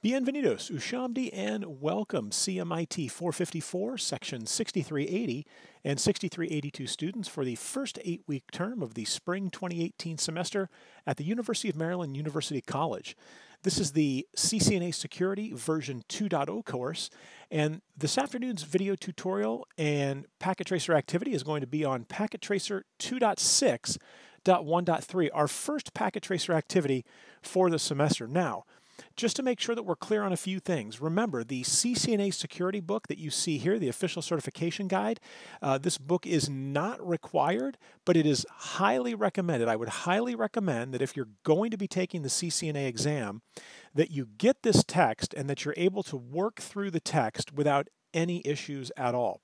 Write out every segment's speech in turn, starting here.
Bienvenidos, Ushamdi, and welcome CMIT 454, Section 6380 and 6382 students for the first 8-week term of the spring 2018 semester at the University of Maryland University College. This is the CCNA Security version 2.0 course, and this afternoon's video tutorial and packet tracer activity is going to be on packet tracer 2.6.1.3, our first packet tracer activity for the semester. Now, just to make sure that we're clear on a few things, remember the CCNA security book that you see here, the official certification guide, this book is not required, but it is highly recommended. I would highly recommend that if you're going to be taking the CCNA exam, that you get this text and that you're able to work through the text without any issues at all.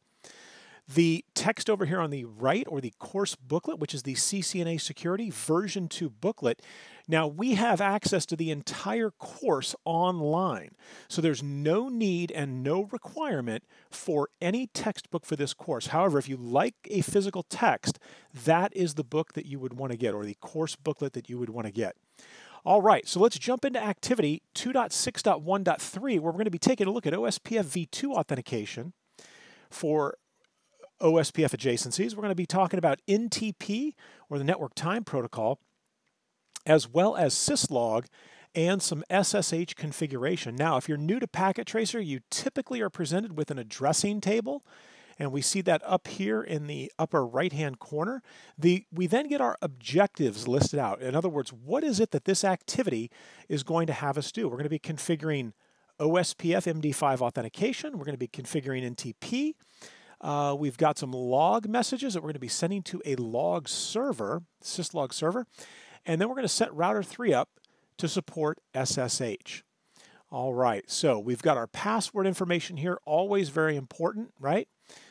The text over here on the right, or the course booklet, which is the CCNA Security version 2 booklet. Now, we have access to the entire course online, so there's no need and no requirement for any textbook for this course. However, if you like a physical text, that is the book that you would want to get, or the course booklet that you would want to get. All right, so let's jump into activity 2.6.1.3, where we're going to be taking a look at OSPFv2 authentication for OSPF adjacencies. We're going to be talking about NTP, or the Network Time Protocol, as well as Syslog and some SSH configuration. Now, if you're new to Packet Tracer, you typically are presented with an addressing table, and we see that up here in the upper right-hand corner. We then get our objectives listed out. In other words, what is it that this activity is going to have us do? We're going to be configuring OSPF MD5 authentication. We're going to be configuring NTP. We've got some log messages that we're going to be sending to a log server, Syslog server, and then we're going to set router 3 up to support SSH. All right, so we've got our password information here, always very important, right?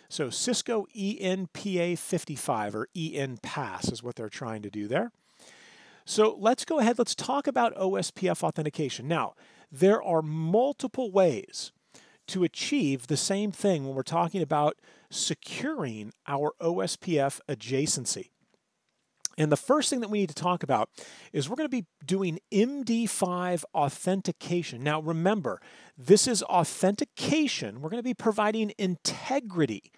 So Cisco ENPA55, or ENPass is what they're trying to do there. So let's go ahead, let's talk about OSPF authentication. Now, there are multiple ways to achieve the same thing when we're talking about securing our OSPF adjacency. And the first thing that we need to talk about is we're going to be doing MD5 authentication. Now remember, this is authentication. We're going to be providing integrity,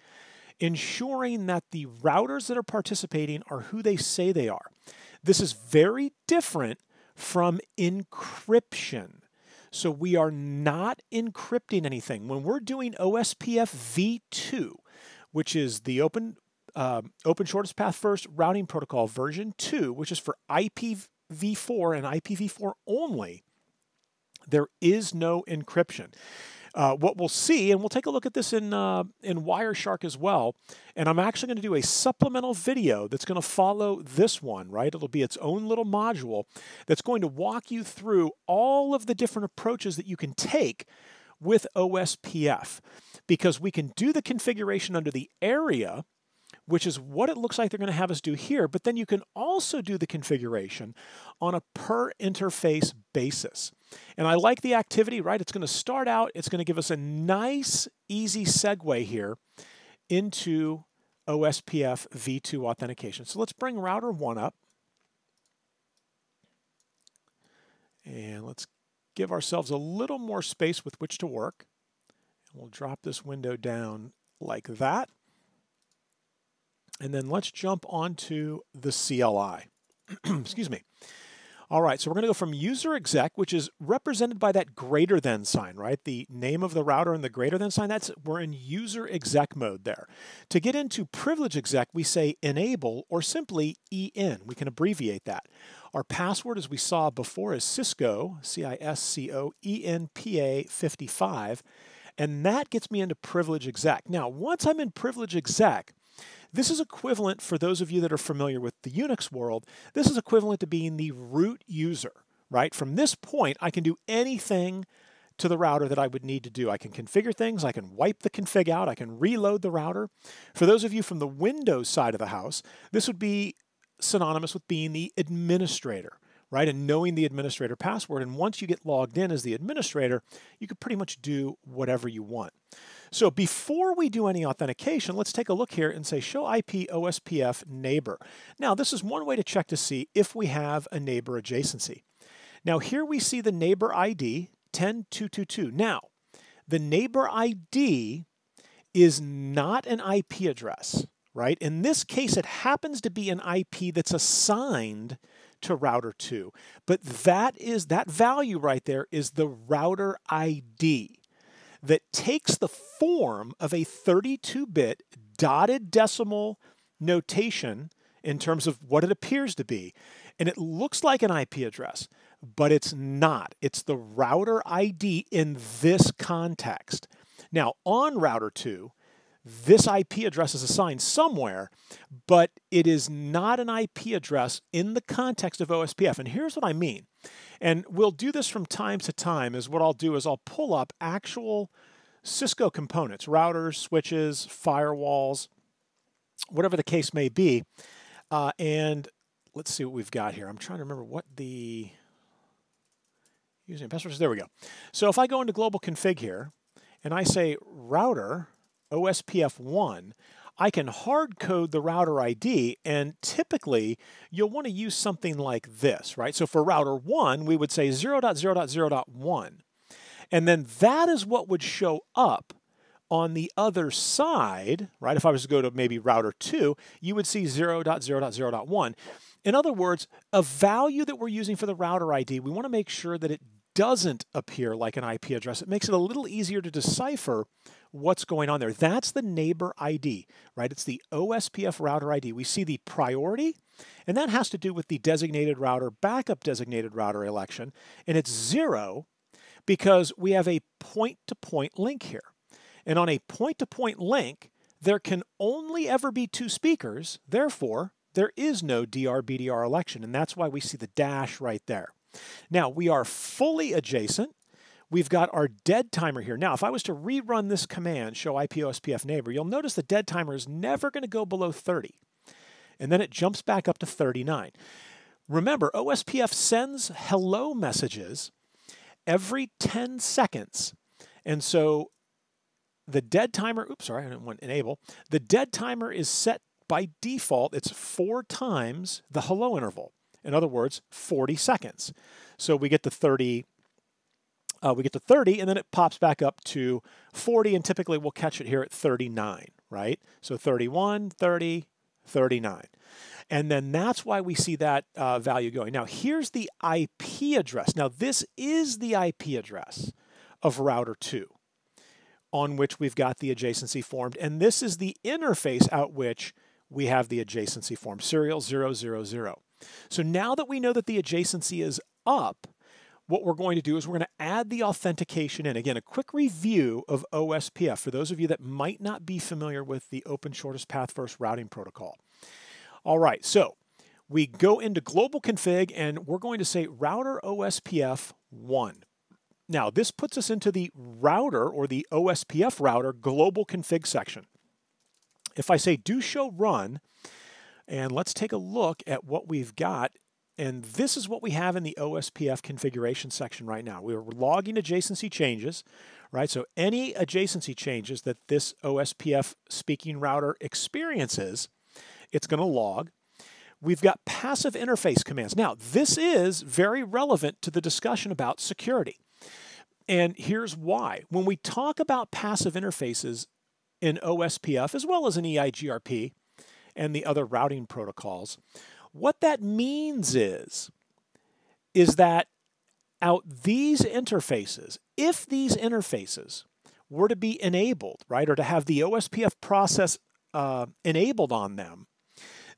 ensuring that the routers that are participating are who they say they are. This is very different from encryption. So we are not encrypting anything. When we're doing OSPFv2, which is the Open Shortest Path First Routing Protocol version 2, which is for IPv4 and IPv4 only, there is no encryption. What we'll see, and we'll take a look at this in Wireshark as well, and I'm actually going to do a supplemental video that's going to follow this one, right? It'll be its own little module that's going to walk you through all of the different approaches that you can take with OSPF, because we can do the configuration under the area, which is what it looks like they're going to have us do here, but then you can also do the configuration on a per interface basis. And I like the activity, right? It's going to start out, it's going to give us a nice, easy segue here into OSPFv2 authentication. So let's bring router 1 up. And let's give ourselves a little more space with which to work. And we'll drop this window down like that. And then let's jump onto the CLI. Excuse me. All right, so we're going to go from user exec, which is represented by that greater than sign, right? The name of the router and the greater than sign, we're in user exec mode there. To get into privilege exec, we say enable or simply EN. We can abbreviate that. Our password, as we saw before, is Cisco, C-I-S-C-O, ENPA55, and that gets me into privilege exec. Now, once I'm in privilege exec, this is equivalent, for those of you that are familiar with the Unix world, this is equivalent to being the root user, right? From this point, I can do anything to the router that I would need to do. I can configure things, I can wipe the config out, I can reload the router. For those of you from the Windows side of the house, this would be synonymous with being the administrator, right? And knowing the administrator password. And once you get logged in as the administrator, you can pretty much do whatever you want. So before we do any authentication, let's take a look here and say show IP OSPF neighbor. Now, this is one way to check to see if we have a neighbor adjacency. Now, here we see the neighbor ID 10.222. Now, the neighbor ID is not an IP address, right? In this case, it happens to be an IP that's assigned to router 2. But that value right there is the router ID that takes the form of a 32-bit dotted decimal notation in terms of what it appears to be. And it looks like an IP address, but it's not. It's the router ID in this context. Now, on router 2, this IP address is assigned somewhere, but it is not an IP address in the context of OSPF. And here's what I mean. And we'll do this from time to time, is what I'll do is I'll pull up actual Cisco components, routers, switches, firewalls, whatever the case may be. And let's see what we've got here. I'm trying to remember what the username password is. There we go. So if I go into global config here and I say router OSPF1, I can hard code the router ID, and typically you'll want to use something like this, right? So for router 1, we would say 0.0.0.1. And then that is what would show up on the other side, right? If I was to go to maybe router 2, you would see 0.0.0.1. In other words, a value that we're using for the router ID, we want to make sure that it doesn't appear like an IP address. It makes it a little easier to decipher what's going on there. That's the neighbor ID, right? It's the OSPF router ID. We see the priority, and that has to do with the designated router, backup designated router election, and it's 0 because we have a point-to-point link here. And on a point-to-point link, there can only ever be 2 speakers. Therefore, there is no DR-BDR election, and that's why we see the dash right there. Now, we are fully adjacent. We've got our dead timer here. Now, if I was to rerun this command, show IP OSPF neighbor, you'll notice the dead timer is never going to go below 30. And then it jumps back up to 39. Remember, OSPF sends hello messages every 10 seconds. And so the dead timer, oops, sorry, I didn't want enable. The dead timer is set by default. It's 4 times the hello interval. In other words, 40 seconds. So we get to 30, and then it pops back up to 40, and typically we'll catch it here at 39, right? So 31, 30, 39. And then that's why we see that value going. Now, here's the IP address. Now, this is the IP address of router 2 on which we've got the adjacency formed, and this is the interface out which we have the adjacency formed, serial 000. So now that we know that the adjacency is up, what we're going to do is we're going to add the authentication in. Again, a quick review of OSPF for those of you that might not be familiar with the Open Shortest Path First routing protocol. All right, so we go into global config, and we're going to say router OSPF 1. Now, this puts us into the router or the OSPF router global config section. If I say do show run, and let's take a look at what we've got, and this is what we have in the OSPF configuration section right now. We're logging adjacency changes, right? So any adjacency changes that this OSPF speaking router experiences, it's going to log. We've got passive interface commands. Now, this is very relevant to the discussion about security. And here's why. When we talk about passive interfaces in OSPF, as well as in EIGRP and the other routing protocols, what that means is that out these interfaces, if these interfaces were to be enabled, right, or to have the OSPF process enabled on them,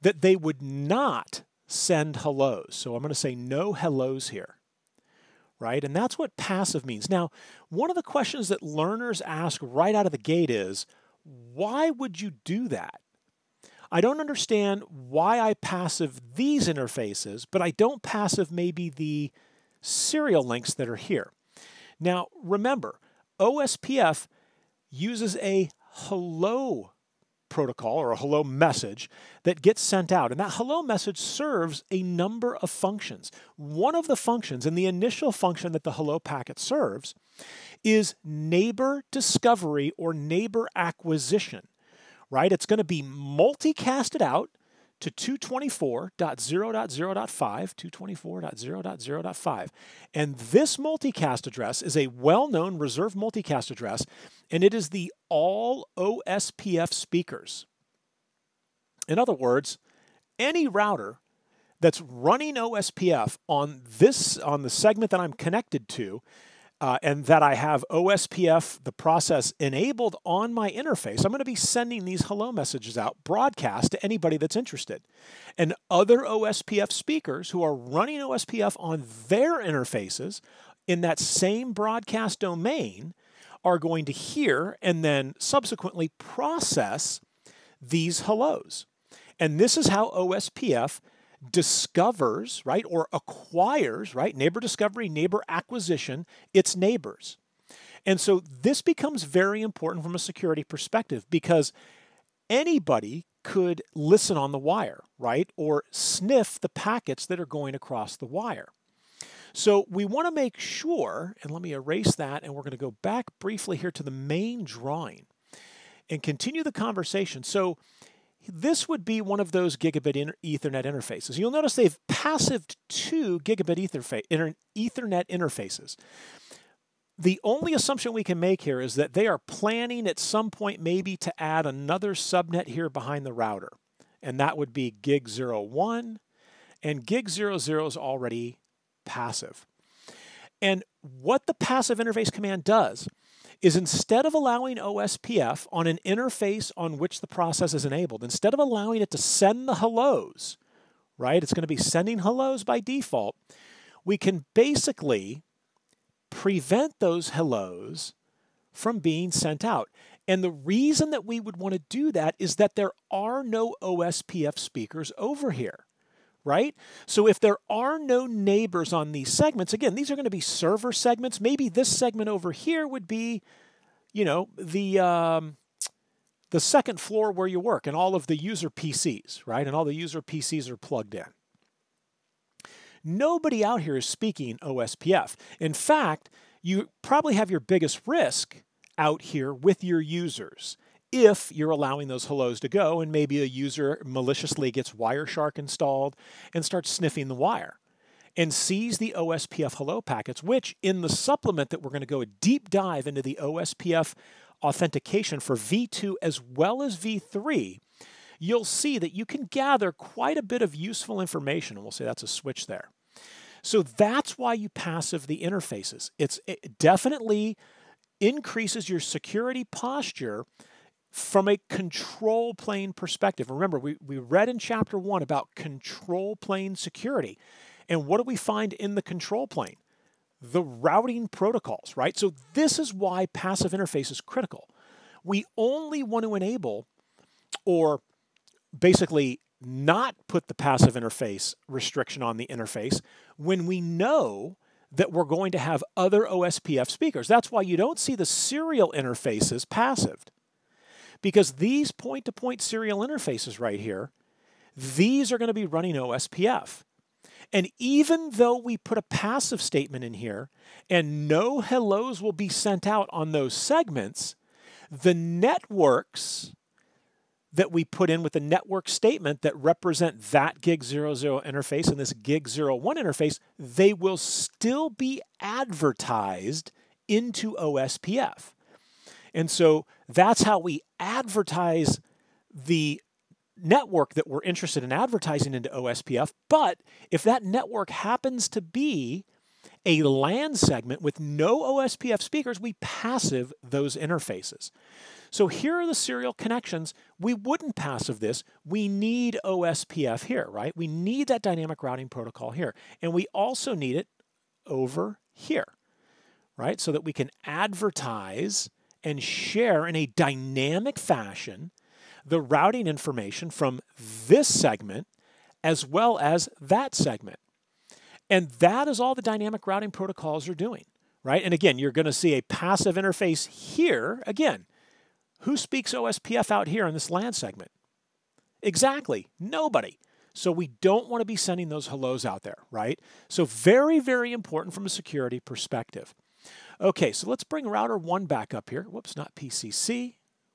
that they would not send hellos. So I'm going to say no hellos here, right? And that's what passive means. Now, one of the questions that learners ask right out of the gate is, why would you do that? I don't understand why I passive these interfaces, but I don't passive maybe the serial links that are here. Now, remember, OSPF uses a hello protocol or a hello message that gets sent out. And that hello message serves a number of functions. One of the functions, and the initial function that the hello packet serves, is neighbor discovery or neighbor acquisition, right? It's going to be multicasted out to 224.0.0.5, 224.0.0.5. And this multicast address is a well-known reserved multicast address, and it is the all OSPF speakers. In other words, any router that's running OSPF on the segment that I'm connected to, and that I have OSPF, the process, enabled on my interface, I'm going to be sending these hello messages out, broadcast to anybody that's interested. And other OSPF speakers who are running OSPF on their interfaces in that same broadcast domain are going to hear and then subsequently process these hellos. And this is how OSPF discovers, right, or acquires, right, neighbor discovery, neighbor acquisition, its neighbors. And so this becomes very important from a security perspective because anybody could listen on the wire, right, or sniff the packets that are going across the wire. So we want to make sure, and let me erase that, and we're going to go back briefly here to the main drawing and continue the conversation. So this would be one of those gigabit Ethernet interfaces. You'll notice they've passived 2 gigabit Ethernet interfaces. The only assumption we can make here is that they are planning at some point maybe to add another subnet here behind the router. And that would be gig 01, and gig 00 is already passive. And what the passive interface command does is instead of allowing OSPF on an interface on which the process is enabled, instead of allowing it to send the hellos, right, it's going to be sending hellos by default, we can basically prevent those hellos from being sent out. And the reason that we would want to do that is that there are no OSPF speakers over here, right? So if there are no neighbors on these segments, again, these are going to be server segments. Maybe this segment over here would be, you know, the second floor where you work and all of the user PCs, right? And all the user PCs are plugged in. Nobody out here is speaking OSPF. In fact, you probably have your biggest risk out here with your users if you're allowing those hellos to go and maybe a user maliciously gets Wireshark installed and starts sniffing the wire and sees the OSPF hello packets, which in the supplement that we're going to go a deep dive into the OSPF authentication for V2 as well as V3, you'll see that you can gather quite a bit of useful information, and we'll say that's a switch there. So that's why you passive the interfaces. It definitely increases your security posture from a control plane perspective. Remember, we read in chapter 1 about control plane security. And what do we find in the control plane? The routing protocols, right? So this is why passive interface is critical. We only want to enable or basically not put the passive interface restriction on the interface when we know that we're going to have other OSPF speakers. That's why you don't see the serial interfaces passived. Because these point-to-point serial interfaces right here, these are going to be running OSPF. And even though we put a passive statement in here and no hellos will be sent out on those segments, the networks that we put in with the network statement that represent that gig 00 interface and this gig 01 interface, they will still be advertised into OSPF. And so that's how we advertise the network that we're interested in advertising into OSPF. But if that network happens to be a LAN segment with no OSPF speakers, we passive those interfaces. So here are the serial connections. We wouldn't passive this. We need OSPF here, right? We need that dynamic routing protocol here. And we also need it over here, right? So that we can advertise and share in a dynamic fashion the routing information from this segment as well as that segment. And that is all the dynamic routing protocols are doing, right? And again, you're going to see a passive interface here. Again, who speaks OSPF out here in this LAN segment? Exactly, nobody. So we don't want to be sending those hellos out there, right? So very, very important from a security perspective. Okay, so let's bring router 1 back up here. Whoops, not PCC.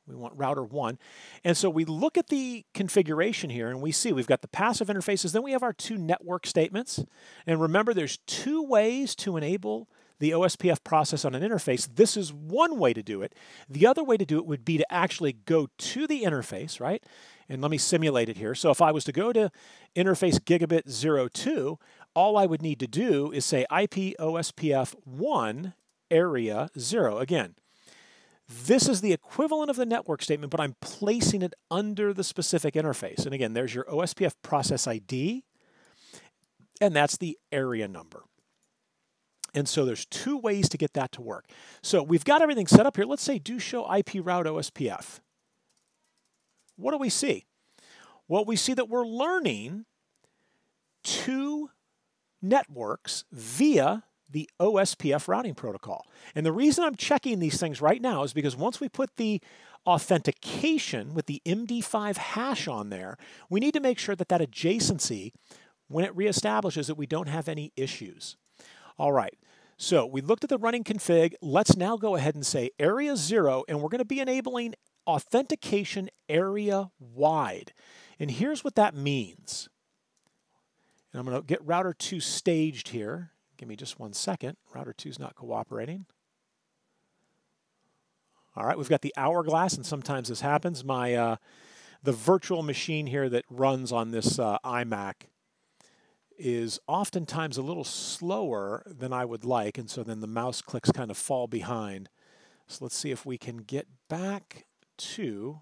We want router 1. And so we look at the configuration here and we see we've got the passive interfaces, then we have our 2 network statements. And remember, there's 2 ways to enable the OSPF process on an interface. This is one way to do it. The other way to do it would be to actually go to the interface, right? And let me simulate it here. So if I was to go to interface gigabit 02, all I would need to do is say IP OSPF 1 area 0. Again, this is the equivalent of the network statement, but I'm placing it under the specific interface. And again, there's your OSPF process ID, and that's the area number. And so there's 2 ways to get that to work. So we've got everything set up here. Let's say do show IP route OSPF. What do we see? Well, we see that we're learning 2 networks via the OSPF routing protocol. And the reason I'm checking these things right now is because once we put the authentication with the MD5 hash on there, we need to make sure that that adjacency, when it reestablishes it, we don't have any issues. All right, so we looked at the running config. Let's now go ahead and say area 0, and we're going to be enabling authentication area wide. And here's what that means. And I'm going to get router 2 staged here. Give me just 1 second. Router 2 is not cooperating. All right, we've got the hourglass, and sometimes this happens. The virtual machine here that runs on this iMac is oftentimes a little slower than I would like, and so then the mouse clicks kind of fall behind. So let's see if we can get back to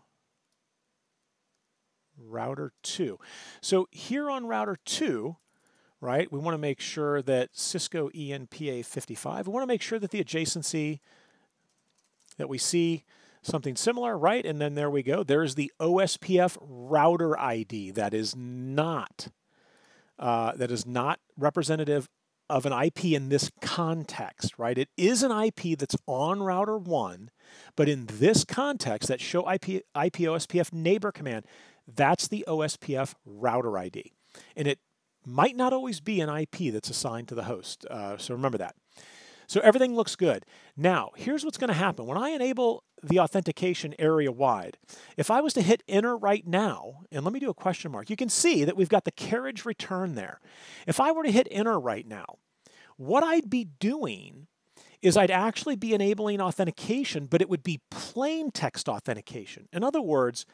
router 2. So here on router 2, right, we want to make sure that Cisco ENPA55, we want to make sure that the adjacency that we see something similar, right? And then there we go. There's the OSPF router ID. That is not representative of an IP in this context, right? It is an IP that's on router 1, but in this context, that show IP OSPF neighbor command, that's the OSPF router ID. And it might not always be an IP that's assigned to the host, so remember that. So everything looks good. Now, here's what's going to happen. When I enable the authentication area wide, if I was to hit enter right now, and let me do a question mark, you can see that we've got the carriage return there. If I were to hit enter right now, what I'd be doing is I'd actually be enabling authentication, but it would be plain text authentication. In other words,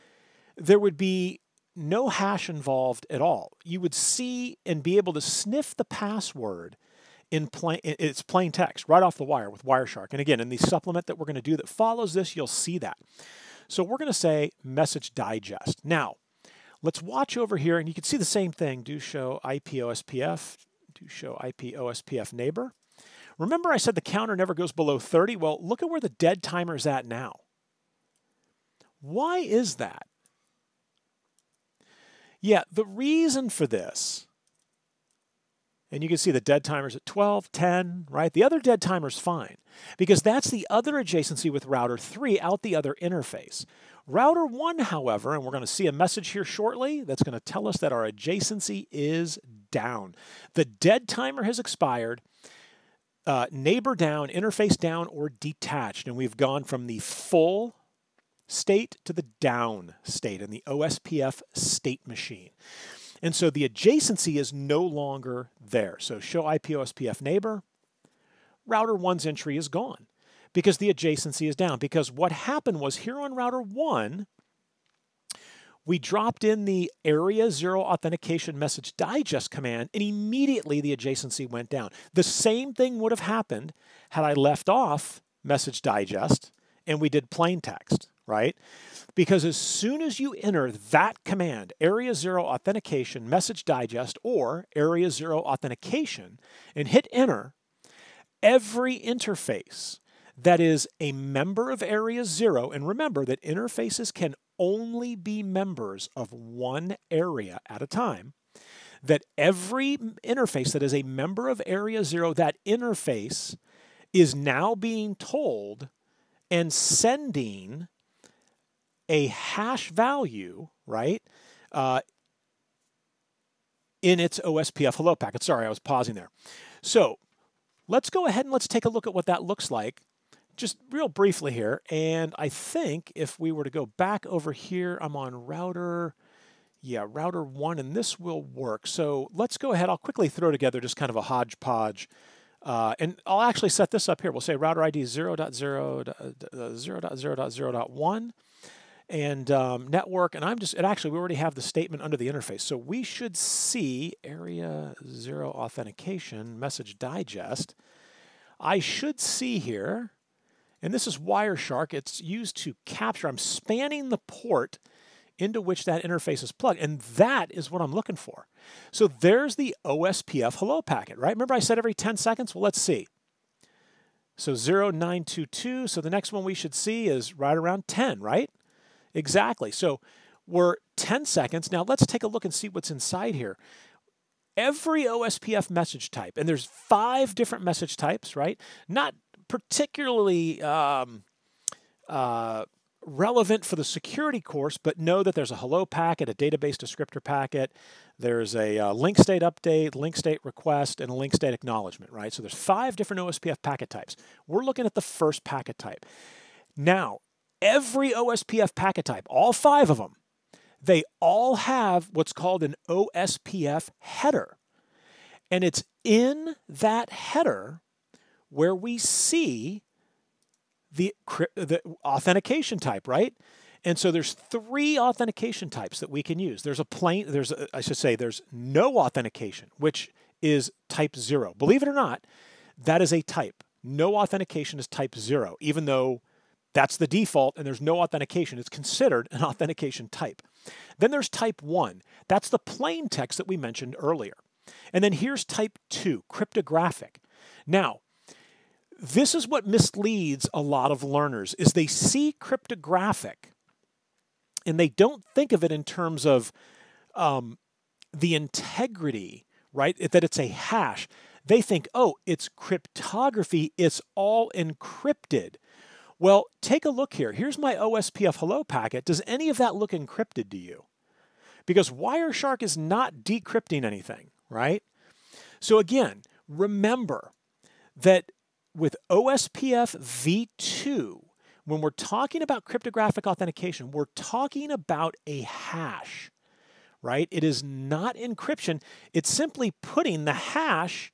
there would be no hash involved at all. You would see and be able to sniff the password in it's plain text right off the wire with Wireshark. And again, in the supplement that we're going to do that follows this, you'll see that. So we're going to say message digest. Now, let's watch over here, and you can see the same thing. Do show IP OSPF, do show IP OSPF neighbor. Remember I said the counter never goes below 30? Well, look at where the dead timer is at now. Why is that? Yeah, the reason for this, and you can see the dead timer's at 12, 10, right? The other dead timer's fine because that's the other adjacency with router 3 out the other interface. Router 1, however, and we're going to see a message here shortly that's going to tell us that our adjacency is down. The dead timer has expired, neighbor down, interface down, or detached, and we've gone from the full state to the down state in the OSPF state machine. And so the adjacency is no longer there. So show IP OSPF neighbor, router 1's entry is gone because the adjacency is down. Because what happened was here on router 1, we dropped in the area 0 authentication message digest command, and immediately the adjacency went down. The same thing would have happened had I left off message digest and we did plain text, right? Because as soon as you enter that command, area 0 authentication message digest or area 0 authentication, and hit enter, every interface that is a member of area 0, and remember that interfaces can only be members of one area at a time, that every interface that is a member of area 0, that interface is now being told and sending a hash value, right, in its OSPF hello packet. Sorry, I was pausing there. So let's go ahead and let's take a look at what that looks like just real briefly here, and I think if we were to go back over here, I'm on router 1, and this will work. So let's go ahead. I'll quickly throw together just kind of a hodgepodge. And I'll actually set this up here. We'll say router ID 0.0.0.0.1 and network. And we already have the statement under the interface. So we should see area 0 authentication message digest. I should see here, and this is Wireshark. It's used to capture. I'm spanning the port into which that interface is plugged, and that is what I'm looking for. So there's the OSPF hello packet, right? Remember I said every 10 seconds? Well, let's see. So 0922, so the next one we should see is right around 10, right? Exactly. So we're 10 seconds. Now let's take a look and see what's inside here. Every OSPF message type, and there's 5 different message types, right? Not particularly relevant for the security course, but know that there's a hello packet, a database descriptor packet, there's a link state update, link state request, and a link state acknowledgement, right? So there's 5 different OSPF packet types. We're looking at the first packet type. Now, every OSPF packet type, all 5 of them, they all have what's called an OSPF header. And it's in that header where we see the authentication type, right? And so there's 3 authentication types that we can use. There's no authentication, which is type 0. Believe it or not, that is a type. No authentication is type 0, even though that's the default and there's no authentication. It's considered an authentication type. Then there's type 1. That's the plain text that we mentioned earlier. And then here's type 2, cryptographic. Now, this is what misleads a lot of learners, is they see cryptographic and they don't think of it in terms of the integrity, right? That it's a hash. They think, oh, it's cryptography. It's all encrypted. Well, take a look here. Here's my OSPF hello packet. Does any of that look encrypted to you? Because Wireshark is not decrypting anything, right? So again, remember that with OSPFv2, when we're talking about cryptographic authentication, we're talking about a hash, right? It is not encryption. It's simply putting the hash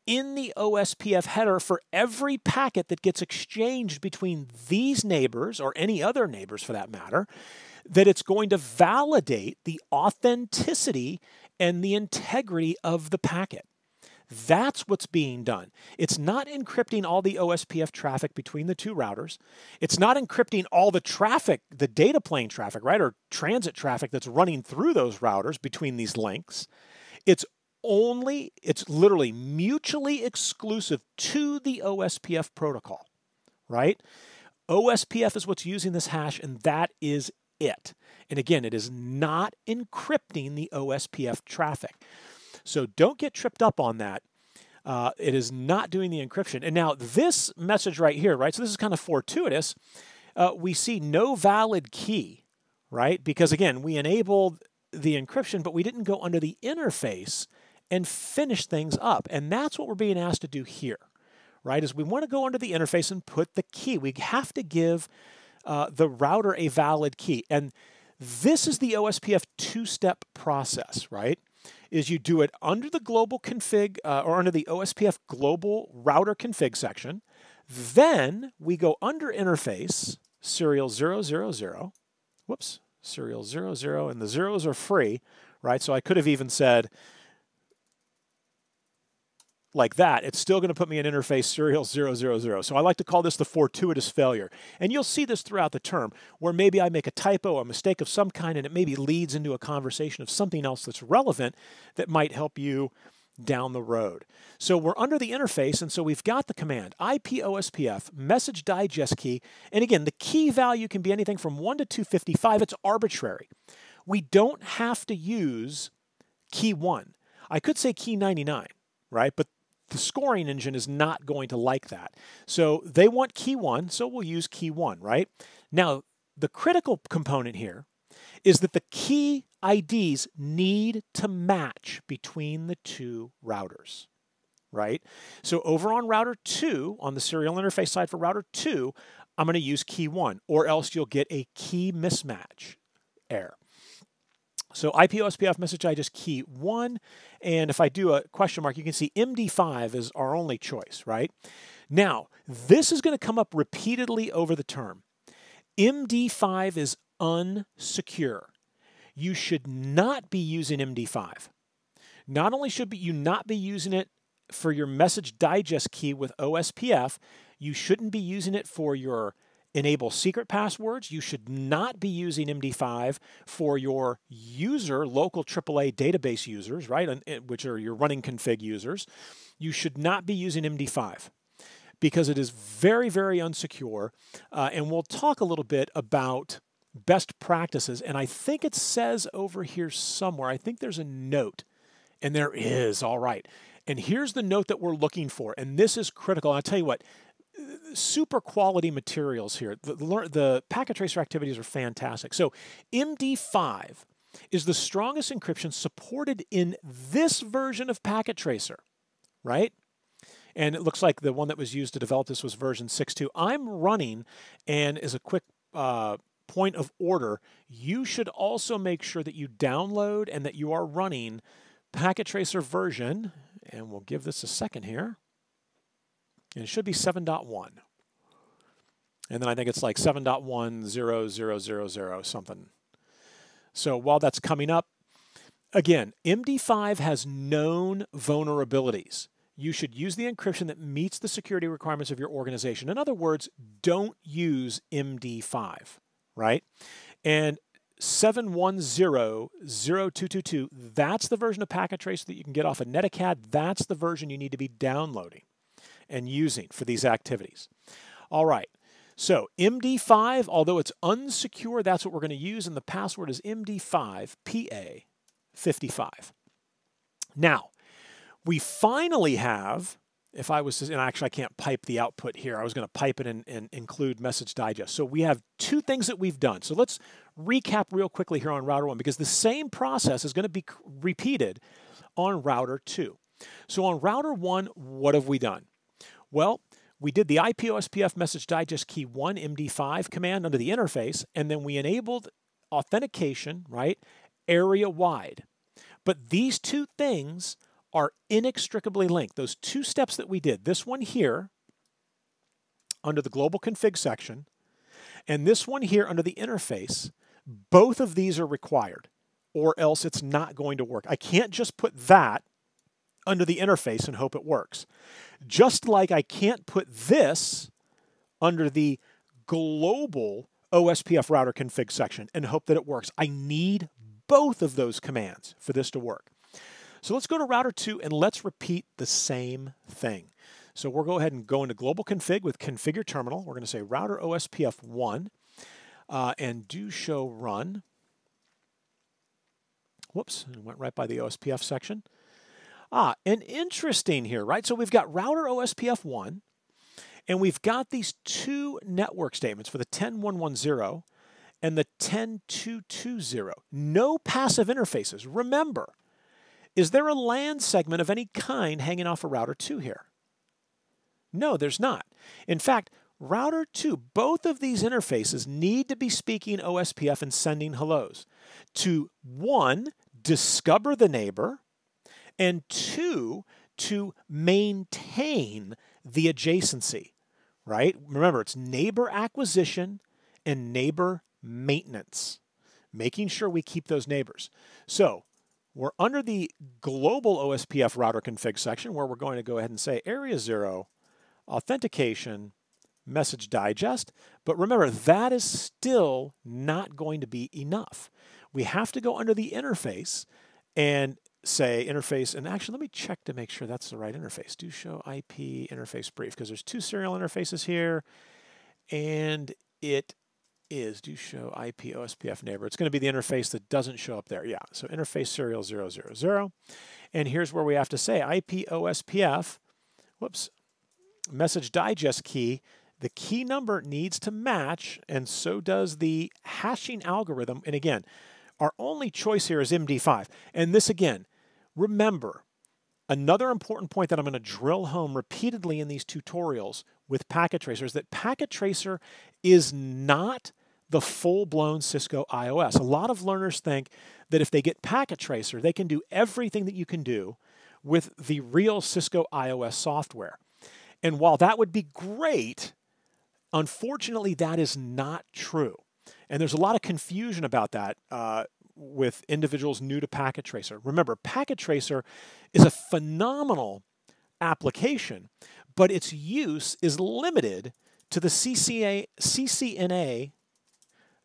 in the OSPF header for every packet that gets exchanged between these neighbors, or any other neighbors for that matter, that it's going to validate the authenticity and the integrity of the packet. That's what's being done. It's not encrypting all the OSPF traffic between the 2 routers. It's not encrypting all the traffic, the data plane traffic, right, or transit traffic that's running through those routers between these links. It's literally mutually exclusive to the OSPF protocol, right? OSPF is what's using this hash, and that is it. And again, it is not encrypting the OSPF traffic. So don't get tripped up on that. It is not doing the encryption. And now this message right here, right? So this is kind of fortuitous. We see no valid key, right? Because again, we enabled the encryption, but we didn't go under the interface and finish things up. And that's what we're being asked to do here, right? Is we want to go under the interface and put the key. We have to give the router a valid key. And this is the OSPF 2-step process, right? Is you do it under the global config or under the OSPF global router config section. Then we go under interface, serial 000, whoops, serial 00, and the zeros are free, right? So I could have even said like that. It's still going to put me in interface serial 000. So I like to call this the fortuitous failure. And you'll see this throughout the term, where maybe I make a typo, a mistake of some kind, and it maybe leads into a conversation of something else that's relevant that might help you down the road. So we're under the interface, and so we've got the command IPOSPF message digest key. And again, the key value can be anything from 1 to 255. It's arbitrary. We don't have to use key 1. I could say key 99, right? But the scoring engine is not going to like that. So they want key 1, so we'll use key 1, right? Now, the critical component here is that the key IDs need to match between the 2 routers, right? So over on router 2, on the serial interface side for router 2, I'm going to use key 1, or else you'll get a key mismatch error. So IP OSPF message digest key 1, and if I do a question mark, you can see MD5 is our only choice, right? Now, this is going to come up repeatedly over the term. MD5 is unsecure. You should not be using MD5. Not only should you not be using it for your message digest key with OSPF, you shouldn't be using it for your enable secret passwords. You should not be using MD5 for your user, local AAA database users, right, which are your running config users. You should not be using MD5 because it is very, very unsecure. And we'll talk a little bit about best practices. And I think it says over here somewhere, I think there's a note, and there is, all right. And here's the note that we're looking for, and this is critical. I'll tell you what, super quality materials here. The packet tracer activities are fantastic. So MD5 is the strongest encryption supported in this version of packet tracer, right? And it looks like the one that was used to develop this was version 6.2. I'm running, and as a quick point of order, you should also make sure that you download and that you are running packet tracer version, and we'll give this a second here. And it should be 7.1. And then I think it's like 7.1.0.0.0.0 something. So while that's coming up, again, MD5 has known vulnerabilities. You should use the encryption that meets the security requirements of your organization. In other words, don't use MD5, right? And 7.1.0.0.222, that's the version of packet tracer that you can get off of Netacad. That's the version you need to be downloading and using for these activities. All right, so MD5, although it's unsecure, that's what we're going to use, and the password is MD5PA55. Now, we finally have, if I was to, and actually I can't pipe the output here, I was going to pipe it and include message digest. So we have two things that we've done. So let's recap real quickly here on router 1, because the same process is going to be repeated on router 2. So on router 1, what have we done? Well, we did the IP OSPF message digest key 1 MD5 command under the interface, and then we enabled authentication, right, area wide. But these two things are inextricably linked. Those two steps that we did, this one here under the global config section, and this one here under the interface, both of these are required, or else it's not going to work. I can't just put that under the interface and hope it works. Just like I can't put this under the global OSPF router config section and hope that it works. I need both of those commands for this to work. So let's go to router 2 and let's repeat the same thing. So we'll go ahead and go into global config with configure terminal. We're going to say router OSPF1 and do show run. Whoops, it went right by the OSPF section. And interesting here, right? So we've got router OSPF1, and we've got these two network statements for the 10.1.1.0 and the 10.2.2.0. No passive interfaces. Remember, is there a LAN segment of any kind hanging off of router 2 here? No, there's not. In fact, router 2, both of these interfaces need to be speaking OSPF and sending hellos to, 1, discover the neighbor, and 2, to maintain the adjacency, right? Remember, it's neighbor acquisition and neighbor maintenance, making sure we keep those neighbors. So we're under the global OSPF router config section where we're going to go ahead and say area 0, authentication, message digest. But remember, that is still not going to be enough. We have to go under the interface and say interface, and actually let me check to make sure that's the right interface. Do show IP interface brief, because there's two serial interfaces here, and it is do show IP OSPF neighbor. It's going to be the interface that doesn't show up there. Yeah, so interface serial 000, and here's where we have to say IP OSPF, whoops, message digest key. The key number needs to match, and so does the hashing algorithm. And again, our only choice here is MD5. And this again, remember, Another important point that I'm going to drill home repeatedly in these tutorials with Packet Tracer is that Packet Tracer is not the full-blown Cisco iOS. A lot of learners think that if they get Packet Tracer, they can do everything that you can do with the real Cisco iOS software. And while that would be great, unfortunately, that is not true. And there's a lot of confusion about that with individuals new to Packet Tracer. Remember, Packet Tracer is a phenomenal application, but its use is limited to the CCNA,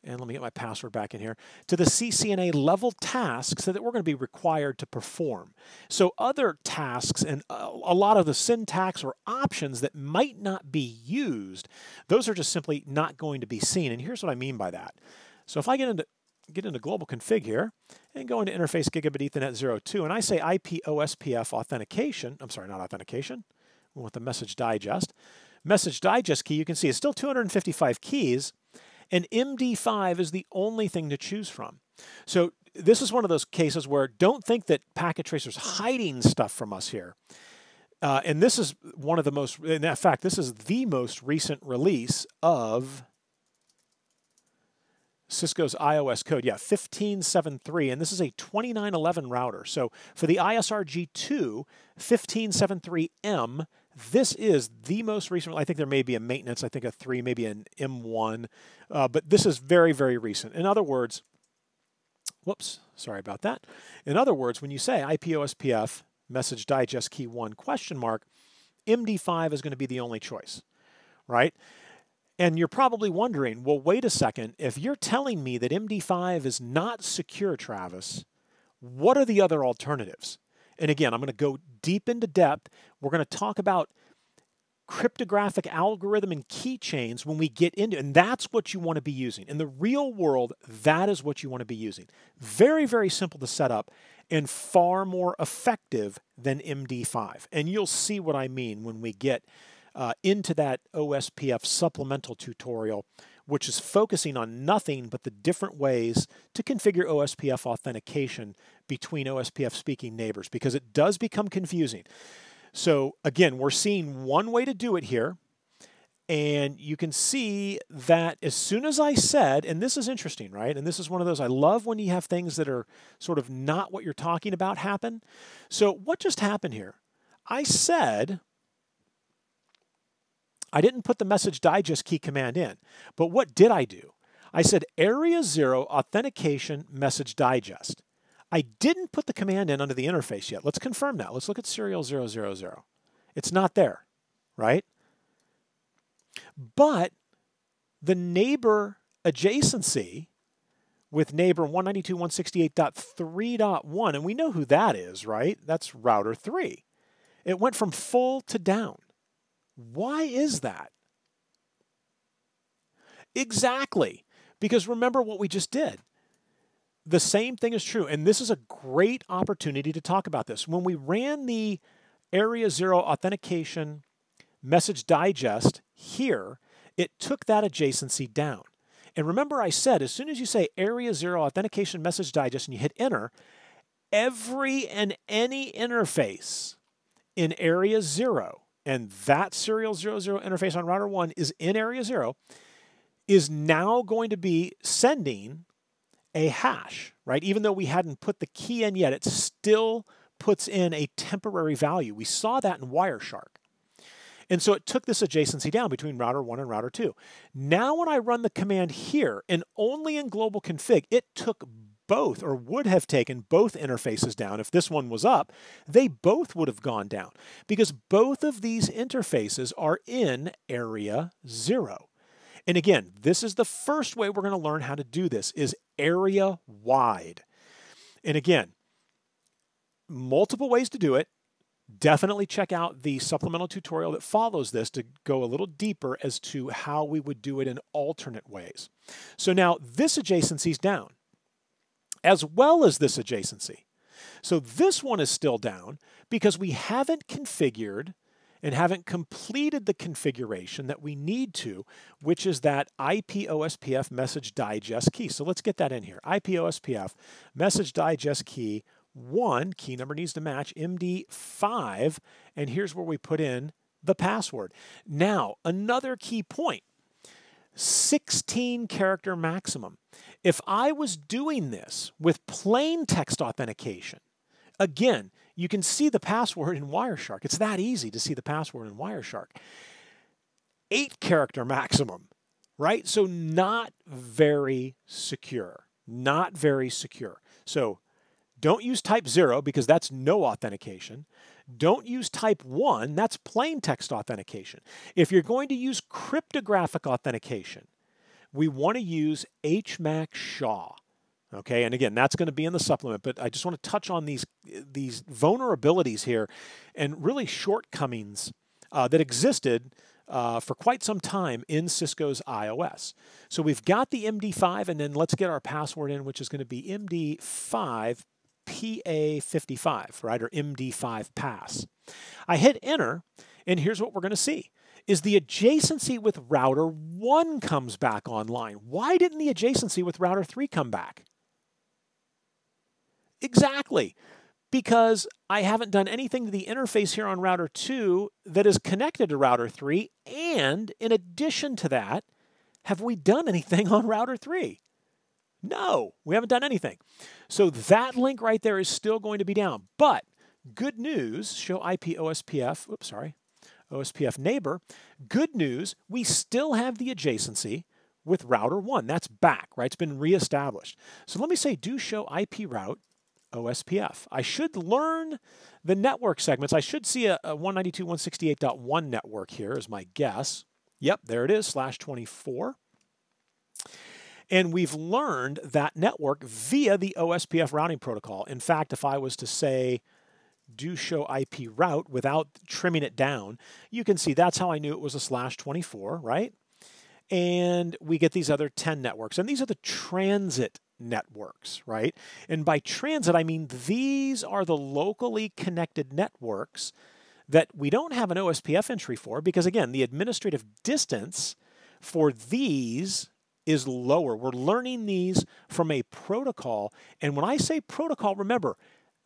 and let me get my password back in here, to the CCNA level tasks that we're going to be required to perform. So other tasks and a lot of the syntax or options that might not be used, those are just simply not going to be seen. And here's what I mean by that. So if I get into global config here and go into interface gigabit Ethernet 02 and I say IP OSPF authentication, I'm sorry, not authentication, we want the message digest. Message digest key, you can see, is still 255 keys, and MD5 is the only thing to choose from. So this is one of those cases where don't think that Packet Tracer's hiding stuff from us here. And this is one of the most, in fact, this is the most recent release of Cisco's iOS code, 15.7.3, and this is a 2911 router. So for the ISRG2 15.7.3M, this is the most recent. I think there may be a maintenance, I think a 3, maybe an M1, but this is very, very recent. In other words, whoops, sorry about that. In other words, when you say IPOSPF message digest key 1 question mark, MD5 is going to be the only choice, right? And you're probably wondering, well, wait a second, if you're telling me that MD5 is not secure, Travis, what are the other alternatives? And again, I'm going to go deep into depth. We're going to talk about cryptographic algorithm and keychains when we get into, and that's what you want to be using. In the real world, that is what you want to be using. Very, very simple to set up and far more effective than MD5. And you'll see what I mean when we get into that OSPF supplemental tutorial, which is focusing on nothing but the different ways to configure OSPF authentication between OSPF speaking neighbors, because it does become confusing. So again, we're seeing one way to do it here, and you can see that as soon as I said, and this is interesting, right? And this is one of those, I love when you have things that are sort of not what you're talking about happen. So what just happened here? I said, I didn't put the message digest key command in, but what did I do? I said area 0 authentication message digest. I didn't put the command in under the interface yet. Let's confirm that. Let's look at serial 000. It's not there, right? But the neighbor adjacency with neighbor 192.168.3.1, and we know who that is, right? That's router 3. It went from full to down. Why is that? Exactly, because remember what we just did. The same thing is true, and this is a great opportunity to talk about this. When we ran the area 0 authentication message digest here, it took that adjacency down. And remember I said, as soon as you say area 0 authentication message digest and you hit enter, every and any interface in area 0, and that serial 00 interface on router 1 is in area 0, is now going to be sending a hash, right? Even though we hadn't put the key in yet, it still puts in a temporary value. We saw that in Wireshark. And so it took this adjacency down between router 1 and router 2. Now when I run the command here, and only in global config, it took both, or would have taken both interfaces down. If this one was up, they both would have gone down, because both of these interfaces are in area 0. And again, this is the first way we're going to learn how to do this, is area wide. And again, multiple ways to do it. Definitely check out the supplemental tutorial that follows this to go a little deeper as to how we would do it in alternate ways. So now this adjacency is down, as well as this adjacency. So this one is still down because we haven't configured and haven't completed the configuration that we need to, which is that IPOSPF message digest key. So let's get that in here. IPOSPF message digest key 1, key number needs to match MD5, and here's where we put in the password. Now, another key point, 16 character maximum. If I was doing this with plain text authentication, again, you can see the password in Wireshark. It's that easy to see the password in Wireshark. 8 character maximum, right? So not very secure, not very secure. So don't use type 0 because that's no authentication. Don't use type 1, that's plain text authentication. If you're going to use cryptographic authentication, we want to use HMAC SHA. Okay, and again, that's going to be in the supplement, but I just want to touch on these vulnerabilities here and really shortcomings that existed for quite some time in Cisco's iOS. So we've got the MD5, and then let's get our password in, which is going to be MD5 PA55, right, or MD5 pass. I hit enter, and here's what we're going to see, is the adjacency with router 1 comes back online. Why didn't the adjacency with router 3 come back? Exactly, because I haven't done anything to the interface here on router 2 that is connected to router 3, and in addition to that, have we done anything on router 3? No, we haven't done anything. So that link right there is still going to be down. But good news, show IP OSPF, oops, sorry, OSPF neighbor. Good news, we still have the adjacency with router 1. That's back, right? It's been reestablished. So let me say do show IP route OSPF. I should learn the network segments. I should see a 192.168.1 network here is my guess. Yep, there it is, /24. And we've learned that network via the OSPF routing protocol. In fact, if I was to say, do show IP route without trimming it down, you can see that's how I knew it was a /24, right? And we get these other 10 networks. And these are the transit networks, right? And by transit, I mean these are the locally connected networks that we don't have an OSPF entry for because, again, the administrative distance for these is lower. We're learning these from a protocol. And when I say protocol, remember,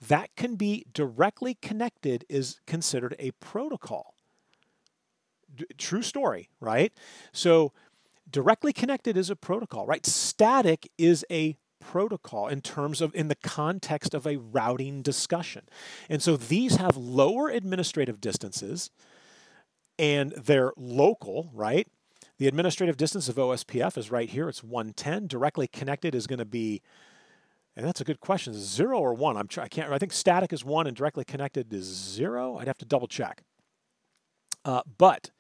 that can be directly connected is considered a protocol. True story, right? So directly connected is a protocol, right? Static is a protocol in terms of in the context of a routing discussion. And so these have lower administrative distances and they're local, right? The administrative distance of OSPF is right here. It's 110. Directly connected is going to be, and that's a good question, 0 or 1. I think static is 1 and directly connected is 0. I'd have to double check. But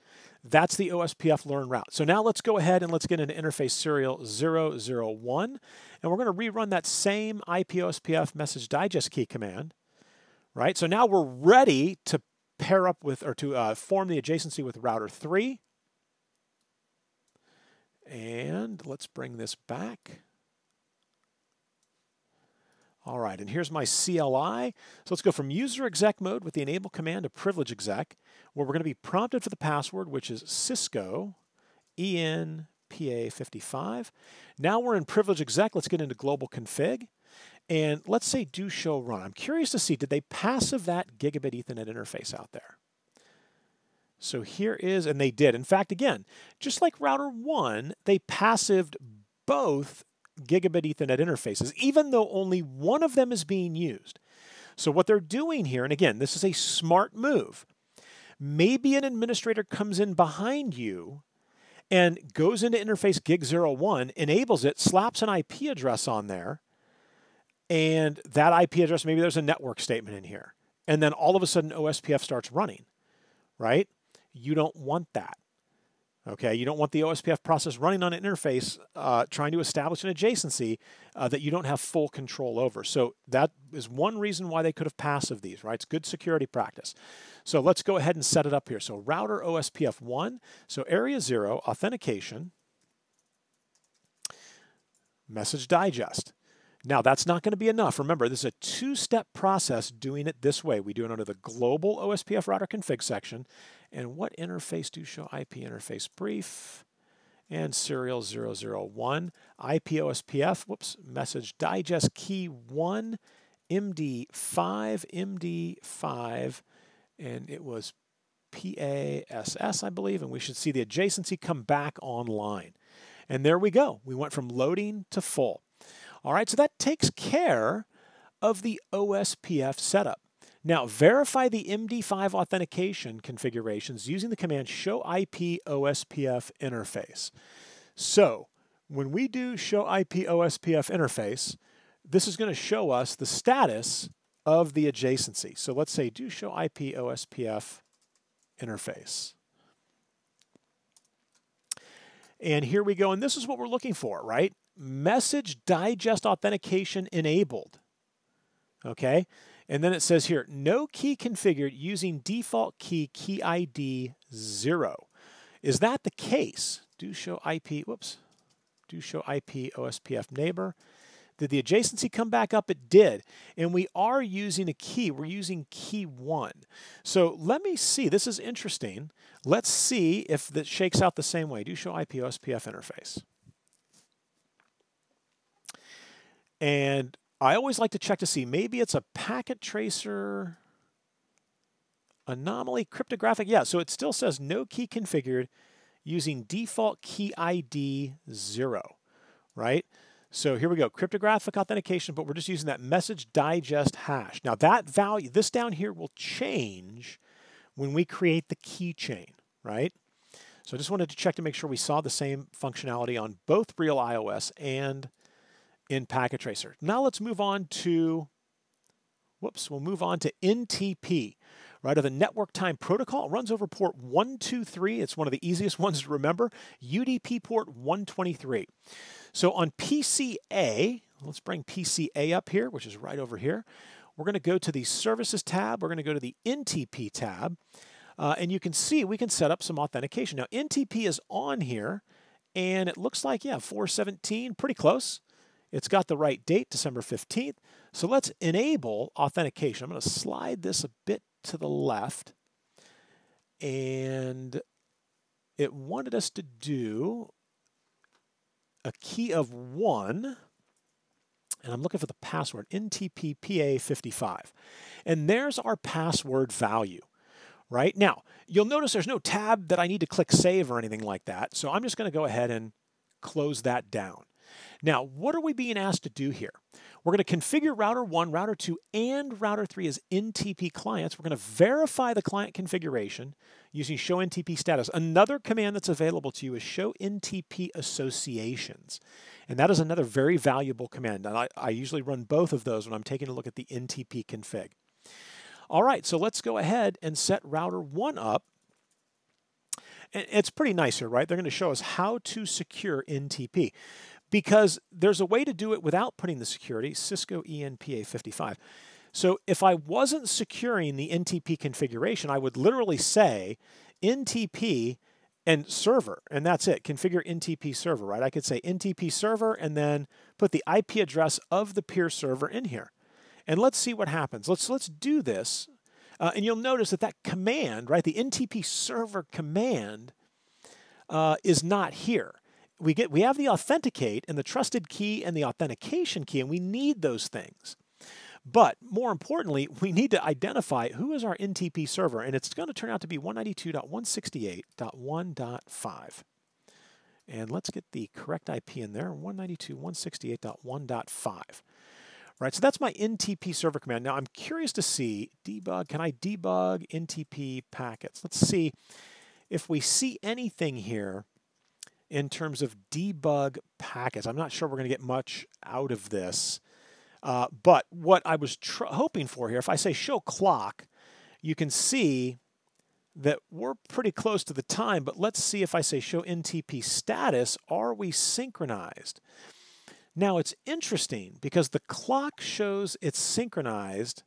that's the OSPF learn route. So now let's go ahead and let's get into interface serial 001. And we're going to rerun that same IP OSPF message digest key command, right? So now we're ready to pair up with, or to form the adjacency with router 3. And let's bring this back. All right, and here's my CLI. So let's go from user exec mode with the enable command to privilege exec, where we're going to be prompted for the password, which is Cisco ENPA55. Now we're in privilege exec. Let's get into global config. And let's say do show run. I'm curious to see, did they passive that gigabit Ethernet interface out there? So here is, and they did. In fact, again, just like router 1, they passived both gigabit Ethernet interfaces, even though only one of them is being used. So what they're doing here, and again, this is a smart move. Maybe an administrator comes in behind you and goes into interface gig 01, enables it, slaps an IP address on there, and that IP address, maybe there's a network statement in here. And then all of a sudden OSPF starts running, right? You don't want that. Okay, you don't want the OSPF process running on an interface trying to establish an adjacency that you don't have full control over. So that is one reason why they could have passive these, right? It's good security practice. So let's go ahead and set it up here. So router OSPF1, so area 0, authentication, message digest. Now, that's not going to be enough. Remember, this is a two-step process doing it this way. We do it under the global OSPF router config section. And what interface do show IP interface brief? And serial 001, IP OSPF, whoops, message digest key 1, MD5, and it was PASS, I believe, and we should see the adjacency come back online. And there we go. We went from loading to full. All right, so that takes care of the OSPF setup. Now, verify the MD5 authentication configurations using the command show IP OSPF interface. So, when we do show IP OSPF interface, this is going to show us the status of the adjacency. So let's say do show IP OSPF interface. And here we go, and this is what we're looking for, right? Message digest authentication enabled. Okay, and then it says here, no key configured using default key ID 0. Is that the case? Do show IP, do show IP OSPF neighbor. Did the adjacency come back up? It did. And we are using a key. We're using key 1. So let me see. This is interesting. Let's see if that shakes out the same way. Do show IP OSPF interface. And I always like to check to see. Maybe it's a packet tracer anomaly cryptographic. Yeah, so it still says no key configured using default key ID 0, right? So here we go, cryptographic authentication, but we're just using that message digest hash. Now that value, this down here will change when we create the keychain, right? So I just wanted to check to make sure we saw the same functionality on both real iOS and in Packet Tracer. Now let's move on to, we'll move on to NTP, right? Of the network time protocol. It runs over port 123. It's one of the easiest ones to remember. UDP port 123. So on PCA, let's bring PCA up here, which is right over here. We're going to go to the Services tab. We're going to go to the NTP tab. And you can see we can set up some authentication. Now, NTP is on here, and it looks like, yeah, 417, pretty close. It's got the right date, December 15th. So let's enable authentication. I'm going to slide this a bit to the left. And it wanted us to do a key of 1, and I'm looking for the password, NTPPA55. And there's our password value, right? Now, you'll notice there's no tab that I need to click save or anything like that, so I'm just going to go ahead and close that down. Now, what are we being asked to do here? We're going to configure router 1, router 2, and router 3 as NTP clients. We're going to verify the client configuration using show NTP status. Another command that's available to you is show NTP associations. And that is another very valuable command. And I usually run both of those when I'm taking a look at the NTP config. All right, so let's go ahead and set router 1 up. And it's pretty nice here, right? They're going to show us how to secure NTP, because there's a way to do it without putting the security, Cisco ENPA55. So if I wasn't securing the NTP configuration, I would literally say NTP and server, and that's it, configure NTP server, right? I could say NTP server and then put the IP address of the peer server in here. And let's see what happens. Let's do this. And you'll notice that that command, right, the NTP server command is not here. We have the authenticate and the trusted key and the authentication key, and we need those things. But more importantly, we need to identify who is our NTP server, and it's going to turn out to be 192.168.1.5. And let's get the correct IP in there, 192.168.1.5. Right, so that's my NTP server command. Now I'm curious to see, debug, can I debug NTP packets? Let's see if we see anything here in terms of debug packets. I'm not sure we're going to get much out of this. But what I was hoping for here, if I say show clock, you can see that we're pretty close to the time, but let's see if I say show NTP status, are we synchronized? Now it's interesting because the clock shows it's synchronized.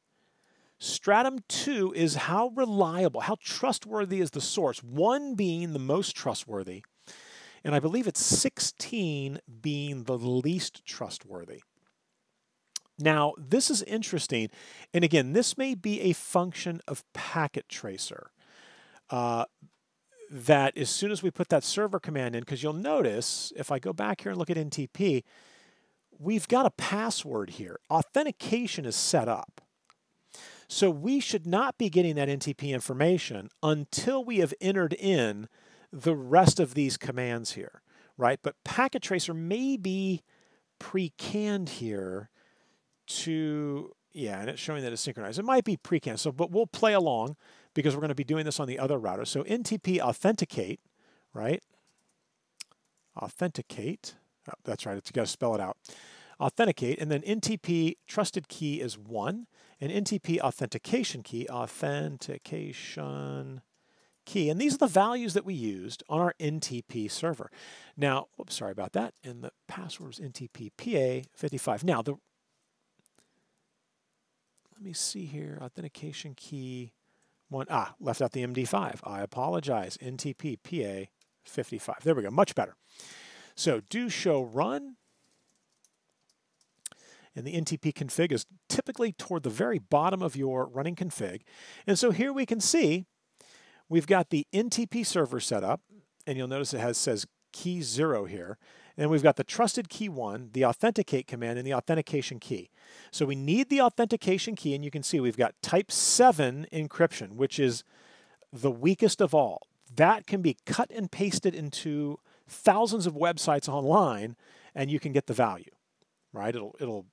Stratum 2 is how reliable, how trustworthy is the source, 1 being the most trustworthy, and I believe it's 16 being the least trustworthy. Now, this is interesting, and again, this may be a function of Packet Tracer, that as soon as we put that server command in, because you'll notice, if I go back here and look at NTP, we've got a password here. Authentication is set up. So we should not be getting that NTP information until we have entered in the rest of these commands here, right? But Packet Tracer may be pre-canned here to, yeah, and it's showing that it's synchronized. It might be pre-canned, so, but we'll play along because we're going to be doing this on the other router. So NTP authenticate, right? Authenticate. Oh, that's right. It's got to spell it out. Authenticate, and then NTP trusted key is 1, and NTP authentication key, and these are the values that we used on our NTP server. Now, oops, sorry about that, and the password was NTP PA55. Now, let me see here, authentication key 1, left out the MD5. I apologize, NTP PA55. There we go, much better. So do show run. And the NTP config is typically toward the very bottom of your running config. And so here we can see we've got the NTP server set up, and you'll notice it says key 0 here. And we've got the trusted key 1, the authenticate command, and the authentication key. So we need the authentication key, and you can see we've got type 7 encryption, which is the weakest of all. That can be cut and pasted into thousands of websites online, and you can get the value, right? It'll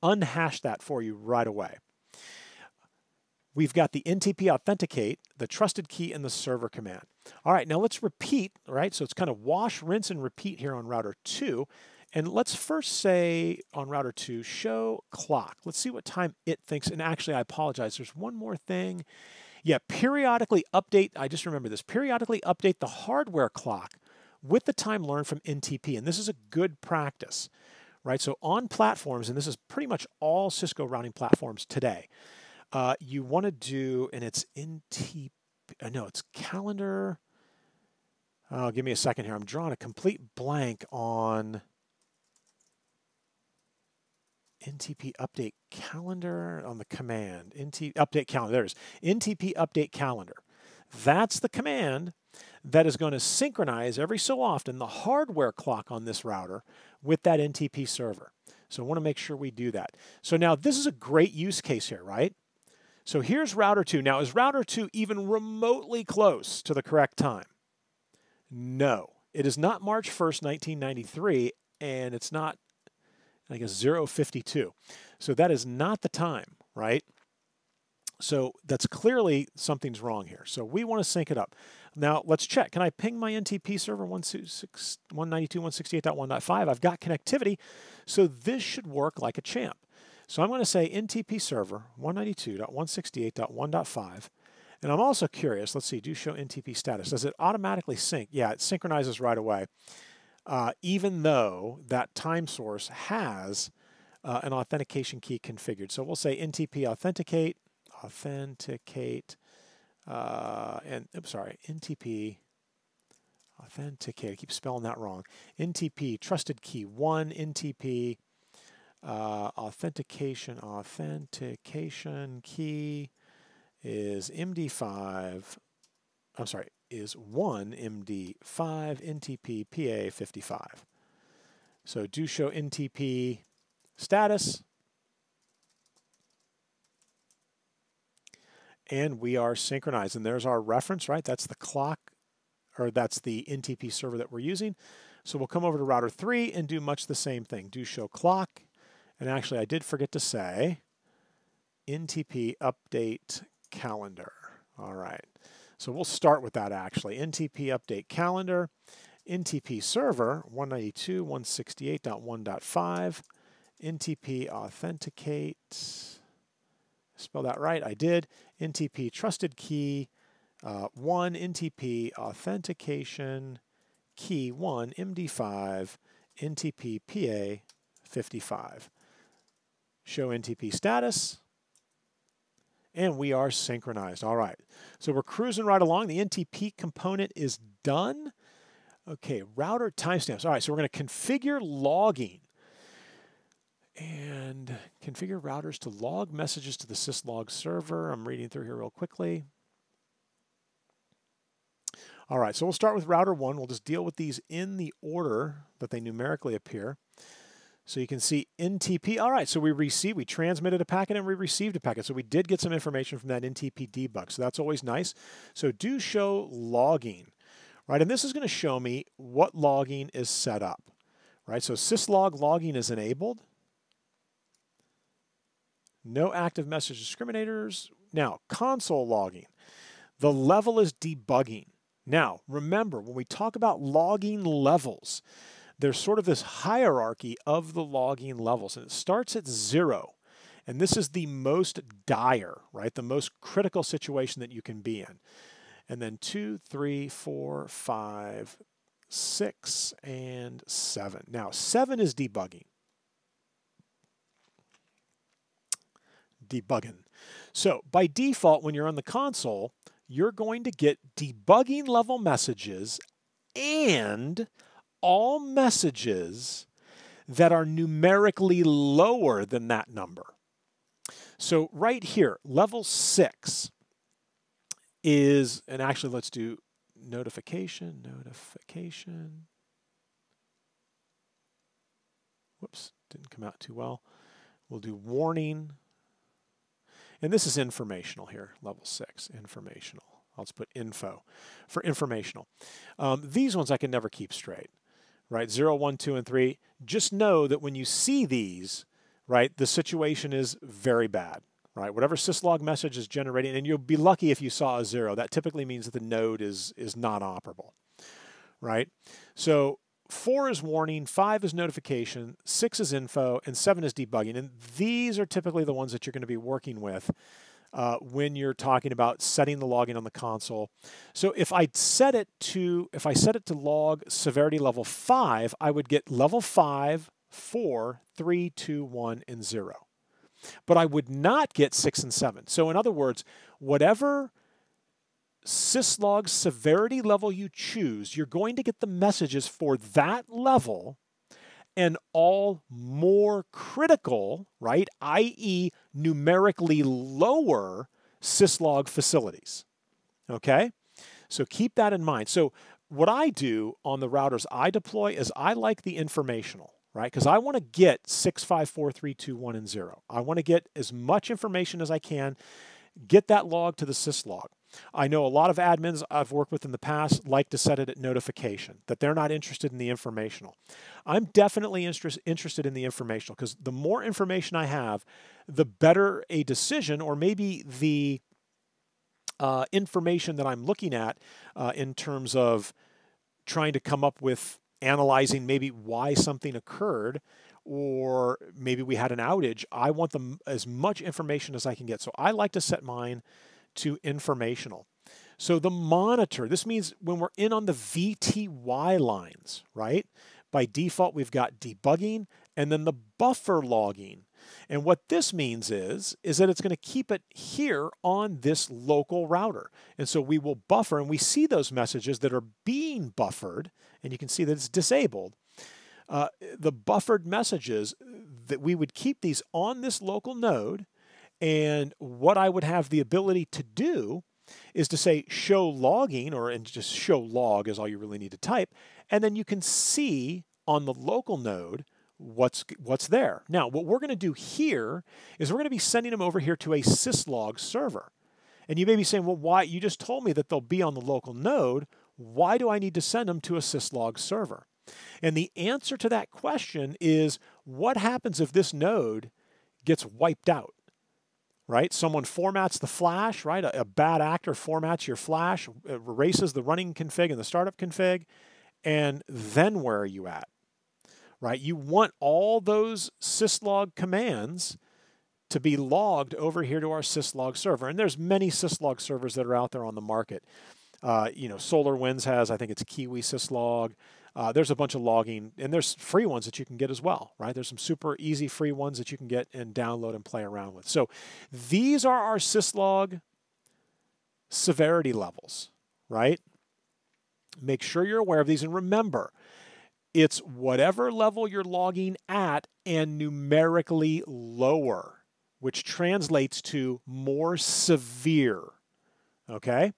unhash that for you right away. We've got the NTP authenticate, the trusted key, and the server command. All right, now let's repeat, right? So it's kind of wash, rinse, and repeat here on router 2. And let's first say on router 2, show clock. Let's see what time it thinks. And actually, I apologize. There's one more thing. Yeah, periodically update. I just remember this. Periodically update the hardware clock with the time learned from NTP. And this is a good practice, right? So on platforms, and this is pretty much all Cisco routing platforms today, you want to do, and it's NTP, no, it's calendar. Oh, give me a second here. I'm drawing a complete blank on NTP update calendar on the command. NTP update calendar, there's NTP update calendar. That's the command that is going to synchronize every so often the hardware clock on this router with that NTP server. So I want to make sure we do that. So now this is a great use case here, right? So here's router 2. Now, is router 2 even remotely close to the correct time? No. It is not March 1st, 1993, and it's not, I guess, 052. So that is not the time, right? So that's clearly something's wrong here. So we want to sync it up. Now, let's check. Can I ping my NTP server 192.168.1.5? I've got connectivity, so this should work like a champ. So I'm going to say NTP server 192.168.1.5. And I'm also curious, let's see, do show NTP status. Does it automatically sync? Yeah, it synchronizes right away, even though that time source has an authentication key configured. So we'll say NTP authenticate, NTP authenticate. I keep spelling that wrong. NTP trusted key 1, NTP authentication key is MD5, I'm sorry, is 1 MD5 NTP PA55. So do show NTP status. And we are synchronized. And there's our reference, right? That's the clock, or that's the NTP server that we're using. So we'll come over to router 3 and do much the same thing. Do show clock. And actually, I did forget to say NTP update calendar. All right. So we'll start with that actually. NTP update calendar. NTP server 192.168.1.5. NTP authenticate. Spell that right. I did. NTP trusted key 1. NTP authentication key 1 MD5 NTP PA55. Show NTP status. And we are synchronized. All right. So we're cruising right along. The NTP component is done. Okay, router timestamps. All right, so we're going to configure logging and configure routers to log messages to the Syslog server. I'm reading through here real quickly. All right, so we'll start with router 1. We'll just deal with these in the order that they numerically appear. So you can see NTP. All right, so we transmitted a packet and we received a packet. So we did get some information from that NTP debug. So that's always nice. So do show logging, right? And this is going to show me what logging is set up, right? So Syslog logging is enabled. No active message discriminators. Now, console logging. The level is debugging. Now, remember, when we talk about logging levels, there's sort of this hierarchy of the logging levels, and it starts at 0. And this is the most dire, right? The most critical situation that you can be in. And then 2, 3, 4, 5, 6, and 7. Now, 7 is debugging. So by default, when you're on the console, you're going to get debugging level messages and all messages that are numerically lower than that number. So right here, level 6 is, and actually let's do notification. Whoops, didn't come out too well. We'll do warning. And this is informational here, level 6, informational. I'll just put info for informational. These ones I can never keep straight, right? 0, 1, 2, and 3. Just know that when you see these, right, the situation is very bad, right? Whatever syslog message is generating, and you'll be lucky if you saw a 0. That typically means that the node is not operable, right? So 4 is warning, 5 is notification, 6 is info, and 7 is debugging. And these are typically the ones that you're going to be working with when you're talking about setting the logging on the console. So if I set it to log severity level 5, I would get level 5, 4, 3, 2, 1, and 0. But I would not get 6 and 7. So in other words, whatever syslog severity level you choose, you're going to get the messages for that level and all more critical, right, i.e. numerically lower syslog facilities, okay? So keep that in mind. So what I do on the routers I deploy is I like the informational, right, because I want to get 6, 5, 4, 3, 2, 1, and 0. I want to get as much information as I can, get that log to the syslog. I know a lot of admins I've worked with in the past like to set it at notification, that they're not interested in the informational. I'm definitely interested in the informational because the more information I have, the better a decision or maybe the information that I'm looking at in terms of trying to come up with analyzing maybe why something occurred or maybe we had an outage. I want as much information as I can get. So I like to set mine to informational. So the monitor, this means when we're in on the VTY lines, right? By default, we've got debugging and then the buffer logging. And what this means is that it's going to keep it here on this local router. And so we will buffer and we see those messages that are being buffered and you can see that it's disabled. The buffered messages, that we would keep these on this local node. And what I would have the ability to do is to say show logging, and just show log is all you really need to type. And then you can see on the local node what's there. Now, what we're going to do here is we're going to be sending them over here to a syslog server. And you may be saying, well, why? You just told me that they'll be on the local node. Why do I need to send them to a syslog server? And the answer to that question is, what happens if this node gets wiped out? Right? Someone formats the flash, right? A bad actor formats your flash, erases the running config and the startup config, and then where are you at? Right? You want all those syslog commands to be logged over here to our syslog server. And there's many syslog servers that are out there on the market. SolarWinds has, I think it's Kiwi Syslog. There's a bunch of logging, and there's free ones that you can get as well, right? There's some super easy free ones that you can get and download and play around with. So these are our syslog severity levels, right? Make sure you're aware of these, and remember, it's whatever level you're logging at and numerically lower, which translates to more severe, okay?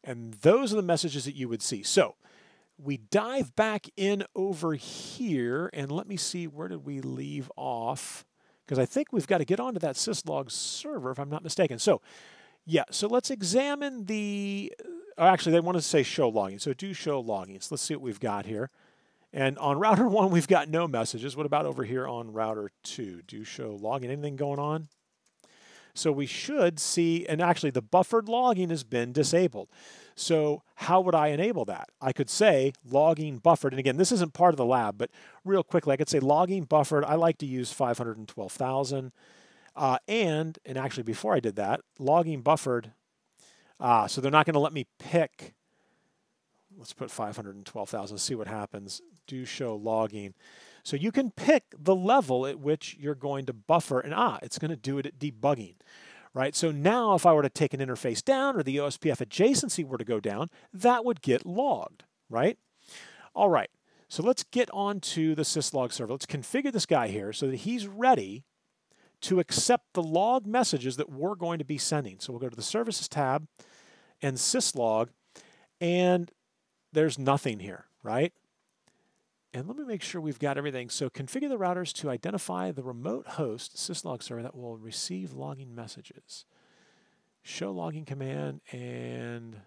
And those are the messages that you would see. So we dive back in over here, and let me see, where did we leave off? Because I think we've got to get onto that Syslog server, if I'm not mistaken. So, yeah, so let's examine the, actually, they want to say show logging, so do show logging. So let's see what we've got here. And on router 1, we've got no messages. What about over here on router 2? Do show logging. Anything going on? So we should see, and actually the buffered logging has been disabled. So how would I enable that? I could say logging buffered, and again, this isn't part of the lab, but real quickly, I could say logging buffered. I like to use 512,000. And actually before I did that, logging buffered, so they're not going to let me pick, let's put 512,000, see what happens. Do show logging. So you can pick the level at which you're going to buffer, and it's going to do it at debugging, right? So now if I were to take an interface down or the OSPF adjacency were to go down, that would get logged, right? All right, so let's get on to the Syslog server. Let's configure this guy here so that he's ready to accept the log messages that we're going to be sending. So we'll go to the Services tab and Syslog, and there's nothing here, right? And let me make sure we've got everything. So configure the routers to identify the remote host Syslog server that will receive logging messages. Show logging command and...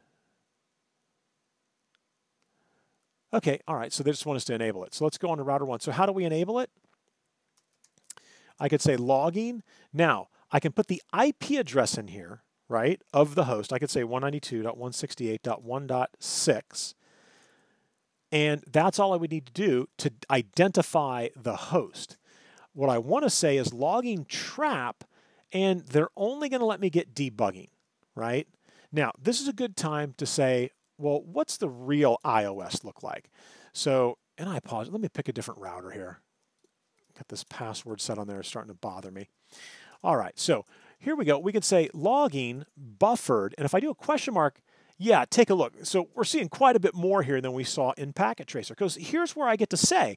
Okay, all right, so they just want us to enable it. So let's go on to router 1. So how do we enable it? I could say logging. Now, I can put the IP address in here, right, of the host. I could say 192.168.1.6. And that's all I would need to do to identify the host. What I want to say is logging trap, and they're only going to let me get debugging, right? Now, this is a good time to say, well, what's the real iOS look like? So, and I apologize, let me pick a different router here. Got this password set on there, it's starting to bother me. All right, so here we go. We could say logging buffered, and if I do a question mark, yeah, take a look. So we're seeing quite a bit more here than we saw in Packet Tracer, because here's where I get to say,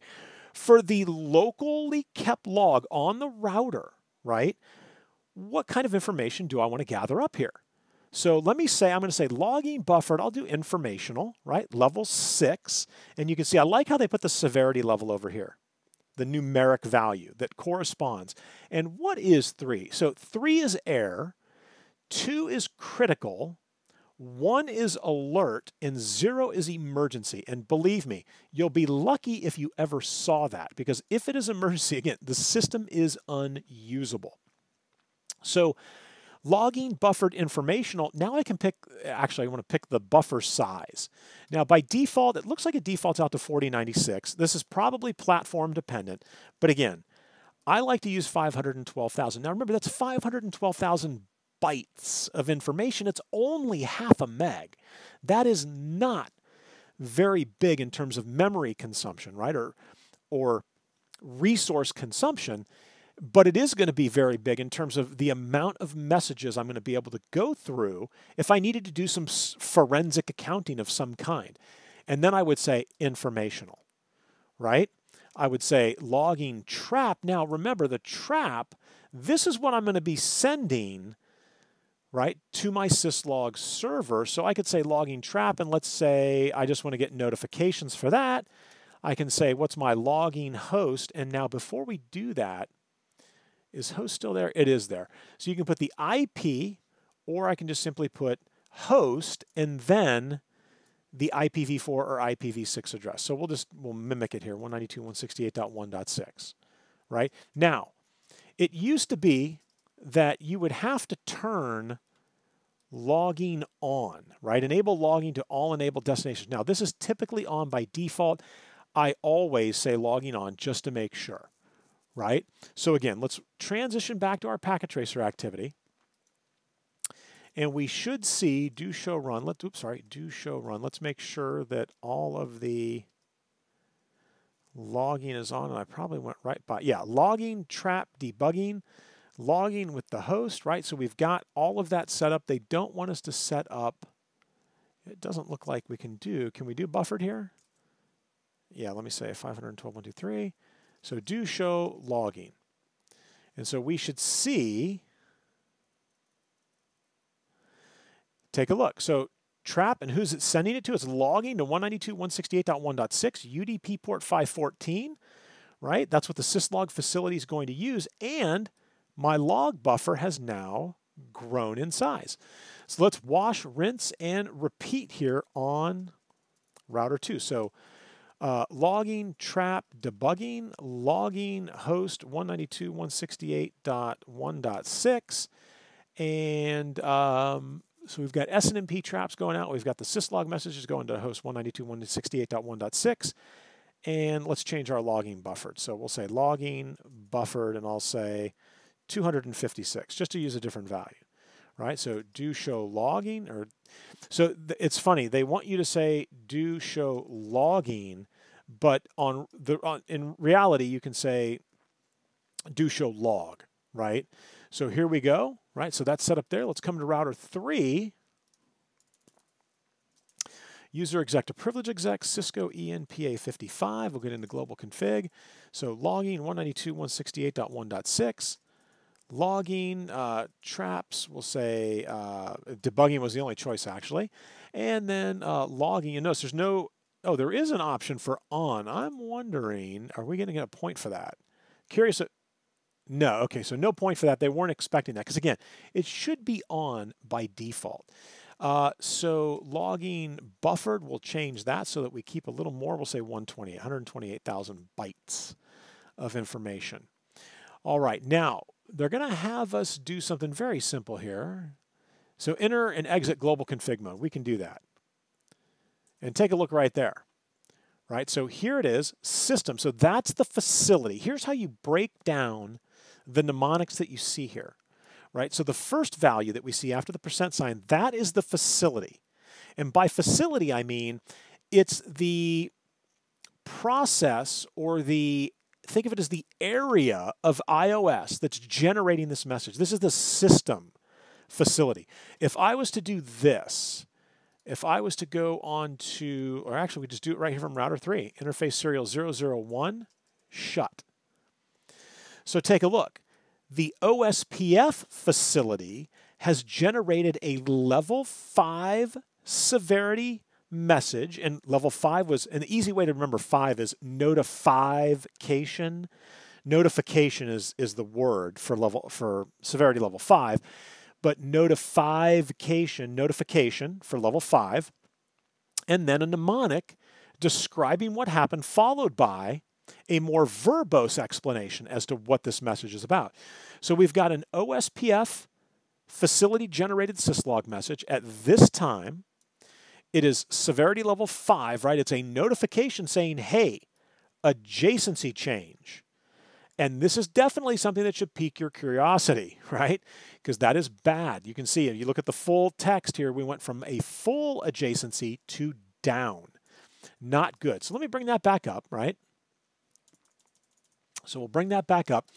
for the locally kept log on the router, right, what kind of information do I want to gather up here? So let me say, I'm going to say logging buffered. I'll do informational, right, level 6. And you can see, I like how they put the severity level over here, the numeric value that corresponds. And what is 3? So 3 is error, 2 is critical, 1 is alert, and 0 is emergency. And believe me, you'll be lucky if you ever saw that, because if it is emergency, again, the system is unusable. So logging buffered informational, now I can pick, actually I want to pick the buffer size. Now by default, it looks like it defaults out to 4096. This is probably platform dependent, but again, I like to use 512,000. Now remember, that's 512,000 bytes of information. It's only half a meg. That is not very big in terms of memory consumption, right? Or resource consumption, but it is going to be very big in terms of the amount of messages I'm going to be able to go through if I needed to do some forensic accounting of some kind. And then I would say informational, right? I would say logging trap. Now remember, the trap, this is what I'm going to be sending, right, to my Syslog server. So I could say logging trap, and let's say I just want to get notifications for that. I can say, what's my logging host? And now before we do that, is host still there? It is there. So you can put the IP, or I can just simply put host and then the IPv4 or IPv6 address. So we'll mimic it here, 192.168.1.6, right? Now, it used to be that you would have to turn logging on, right? Enable logging to all enabled destinations. Now, this is typically on by default. I always say logging on just to make sure, right? So again, let's transition back to our packet tracer activity. And we should see do show run. Do show run. Let's make sure that all of the logging is on. And I probably went right by, yeah, logging, trap, debugging, logging with the host, right? So we've got all of that set up. They don't want us to set up, it doesn't look like we can we do buffered here? Yeah, let me say 512.123. So do show logging. And so we should see, take a look. So trap, and who's it sending it to? It's logging to 192.168.1.6, UDP port 514, right? That's what the syslog facility is going to use, and my log buffer has now grown in size. So let's wash, rinse, and repeat here on router 2. So logging, trap, debugging, logging, host 192.168.1.6, and so we've got SNMP traps going out. We've got the syslog messages going to host 192.168.1.6, and let's change our logging buffered. So we'll say logging buffered, and I'll say 256, just to use a different value, right? So do show logging, or so it's funny. They want you to say do show logging, but in reality, you can say do show log, right? So here we go, right? So that's set up there. Let's come to router 3. User exec to privilege exec, Cisco ENPA55. We'll get into global config. So logging 192.168.1.6. Logging, traps, we'll say debugging was the only choice actually. And then logging, you notice there's no, oh, there is an option for on. I'm wondering, are we going to get a point for that? Curious. No, okay, so no point for that. They weren't expecting that because, again, it should be on by default. So logging buffered, we'll change that so that we keep a little more. We'll say 128,000 bytes of information. All right, now they're going to have us do something very simple here. So enter and exit global config mode. We can do that. And take a look right there. Right, so here it is, system. So that's the facility. Here's how you break down the mnemonics that you see here, right? So the first value that we see after the %sign, that is the facility. And by facility, I mean it's the process or think of it as the area of iOS that's generating this message. This is the system facility. If I was to do this, if I was to go on to, or actually we just do it right here from router 3, interface serial 001, shut. So take a look. The OSPF facility has generated a level 5 severity message, and level 5 was, an easy way to remember 5 is notification. Notification is the word for severity level 5, but notification for level 5, and then a mnemonic describing what happened, followed by a more verbose explanation as to what this message is about. So we've got an OSPF facility-generated syslog message. At this time, it is severity level 5, right? It's a notification saying, hey, adjacency change. And this is definitely something that should pique your curiosity, right? Because that is bad. You can see, if you look at the full text here, we went from a full adjacency to down. Not good. So let me bring that back up, right? So we'll bring that back up.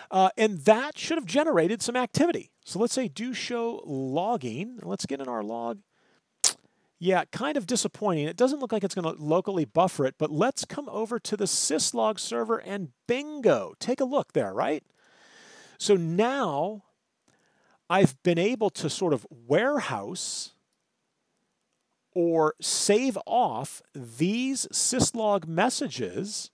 And that should have generated some activity. So let's say do show logging. Let's get in our log. Yeah, kind of disappointing. It doesn't look like it's going to locally buffer it, but let's come over to the syslog server and bingo. Take a look there, right? So now I've been able to sort of warehouse or save off these syslog messages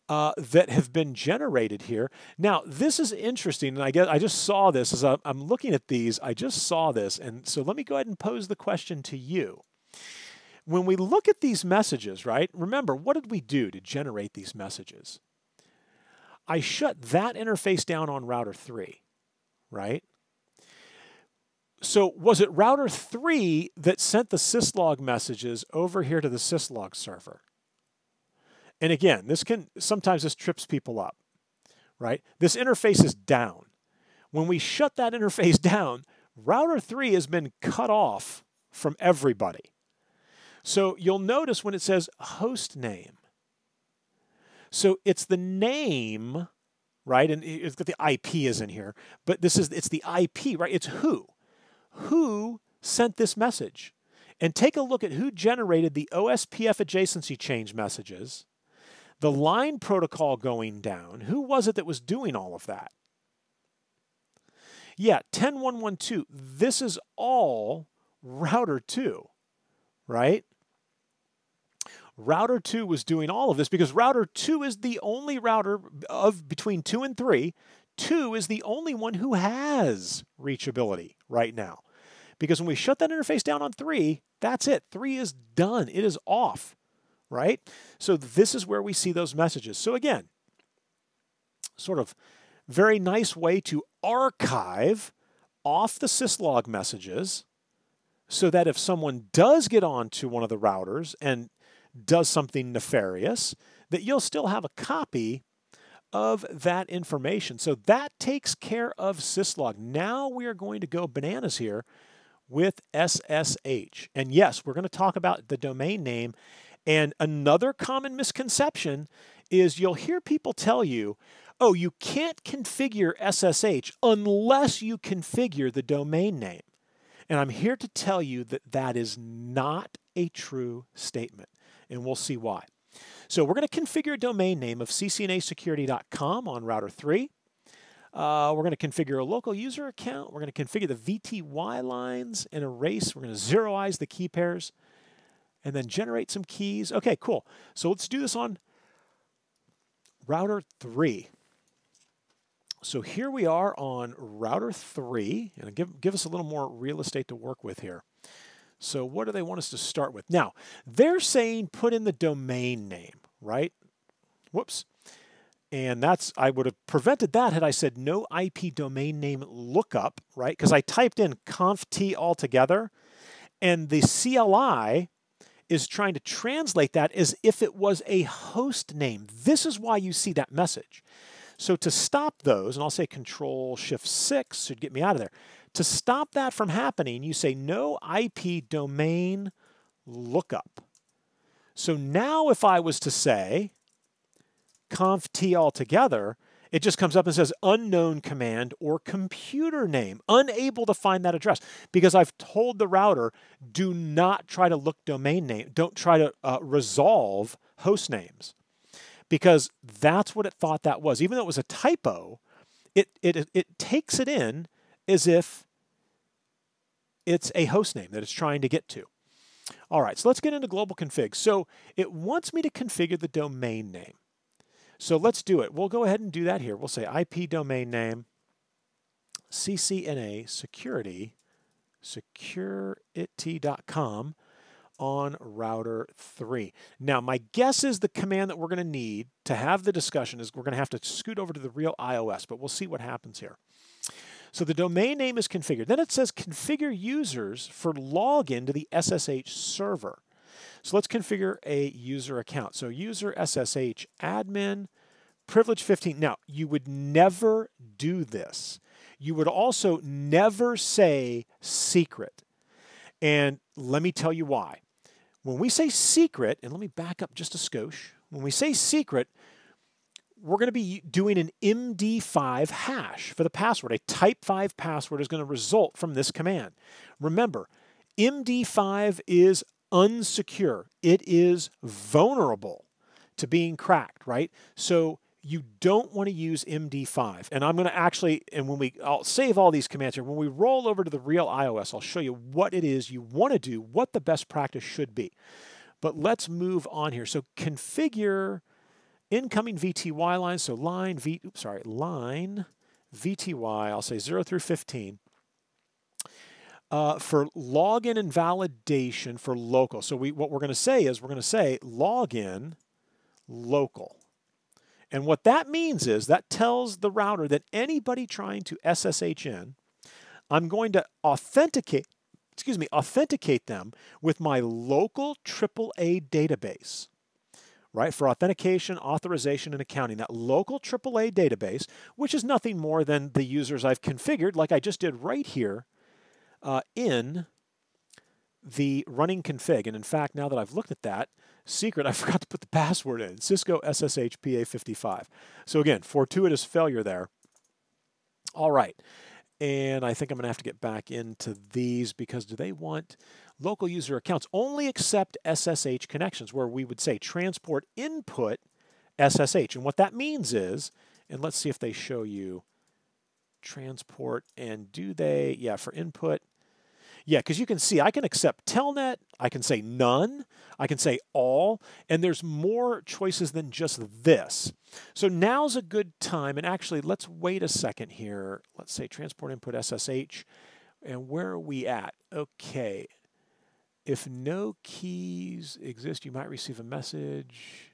that have been generated here. Now, this is interesting, and I just saw this as I'm looking at these. I just saw this, and so let me go ahead and pose the question to you. When we look at these messages, right, remember, what did we do to generate these messages? I shut that interface down on router 3, right? So was it router 3 that sent the syslog messages over here to the syslog server? And again, sometimes this trips people up, right? This interface is down. When we shut that interface down, router 3 has been cut off from everybody. So you'll notice when it says host name. So it's the name, right? And it's got the IP is in here, but it's the IP, right? It's who sent this message. And take a look at who generated the OSPF adjacency change messages. The line protocol going down, who was it that was doing all of that? Yeah, 10.1.1.2. This is all router 2, right? Router 2 was doing all of this because router 2 is the only router of between 2 and 3. 2 is the only one who has reachability right now. Because when we shut that interface down on 3, that's it. 3 is done. It is off, right? So this is where we see those messages. So again, sort of very nice way to archive off the syslog messages so that if someone does get onto one of the routers and does something nefarious, that you'll still have a copy of that information. So that takes care of syslog. Now we are going to go bananas here with SSH. And yes, we're going to talk about the domain name. And another common misconception is you'll hear people tell you, oh, you can't configure SSH unless you configure the domain name. And I'm here to tell you that that is not a true statement. And we'll see why. So we're going to configure a domain name of ccnasecurity.com on router 3. We're going to configure a local user account. We're going to configure the VTY lines and erase. We're going to zeroize the key pairs and then generate some keys. Okay, cool. So let's do this on router 3. So here we are on router 3, and give us a little more real estate to work with here. So what do they want us to start with? Now, they're saying put in the domain name, right? Whoops. And that's, I would have prevented that had I said no IP domain name lookup, right? Because I typed in conft altogether, and the CLI is trying to translate that as if it was a host name. This is why you see that message. So to stop those, and I'll say Control-Shift-6 should get me out of there. To stop that from happening, you say no IP domain lookup. So now if I was to say conft altogether, it just comes up and says unknown command or computer name, unable to find that address. Because I've told the router, do not try to look domain name, don't try to resolve host names. Because that's what it thought that was. Even though it was a typo, it takes it in as if it's a host name that it's trying to get to. All right, so let's get into global config. So it wants me to configure the domain name. So let's do it. We'll go ahead and do that here. We'll say IP domain name, CCNA security.com on router 3. Now, my guess is the command that we're going to need to have the discussion is we're going to have to scoot over to the real iOS, but we'll see what happens here. So the domain name is configured. Then it says configure users for login to the SSH server. So let's configure a user account. So user SSH admin, privilege 15. Now, you would never do this. You would also never say secret. And let me tell you why. When we say secret, and let me back up just a skosh. When we say secret, we're going to be doing an MD5 hash for the password. A type 5 password is going to result from this command. Remember, MD5 is unsecure. It is vulnerable to being cracked, right? So you don't want to use MD5. And I'm going to actually, and I'll save all these commands here. When we roll over to the real iOS, I'll show you what it is you want to do, what the best practice should be. But let's move on here. So configure incoming VTY lines. So line VTY, I'll say 0 through 15. For login and validation for local. So what we're going to say is we're going to say login local. And what that means is that tells the router that anybody trying to SSH in, I'm going to authenticate them with my local AAA database, right? For authentication, authorization, and accounting. That local AAA database, which is nothing more than the users I've configured, like I just did right here in the running config. And in fact, now that I've looked at that, secret, I forgot to put the password in. Cisco SSH PA55. So again, fortuitous failure there. All right. And I think I'm going to have to get back into these because do they want local user accounts? Only accept SSH connections where we would say transport input SSH. And what that means is, and let's see if they show you transport and do they, yeah, for input. Yeah, because you can see I can accept telnet, I can say none, I can say all, and there's more choices than just this. So now's a good time, and actually let's wait a second here. Let's say transport input SSH, and where are we at? Okay, if no keys exist, you might receive a message.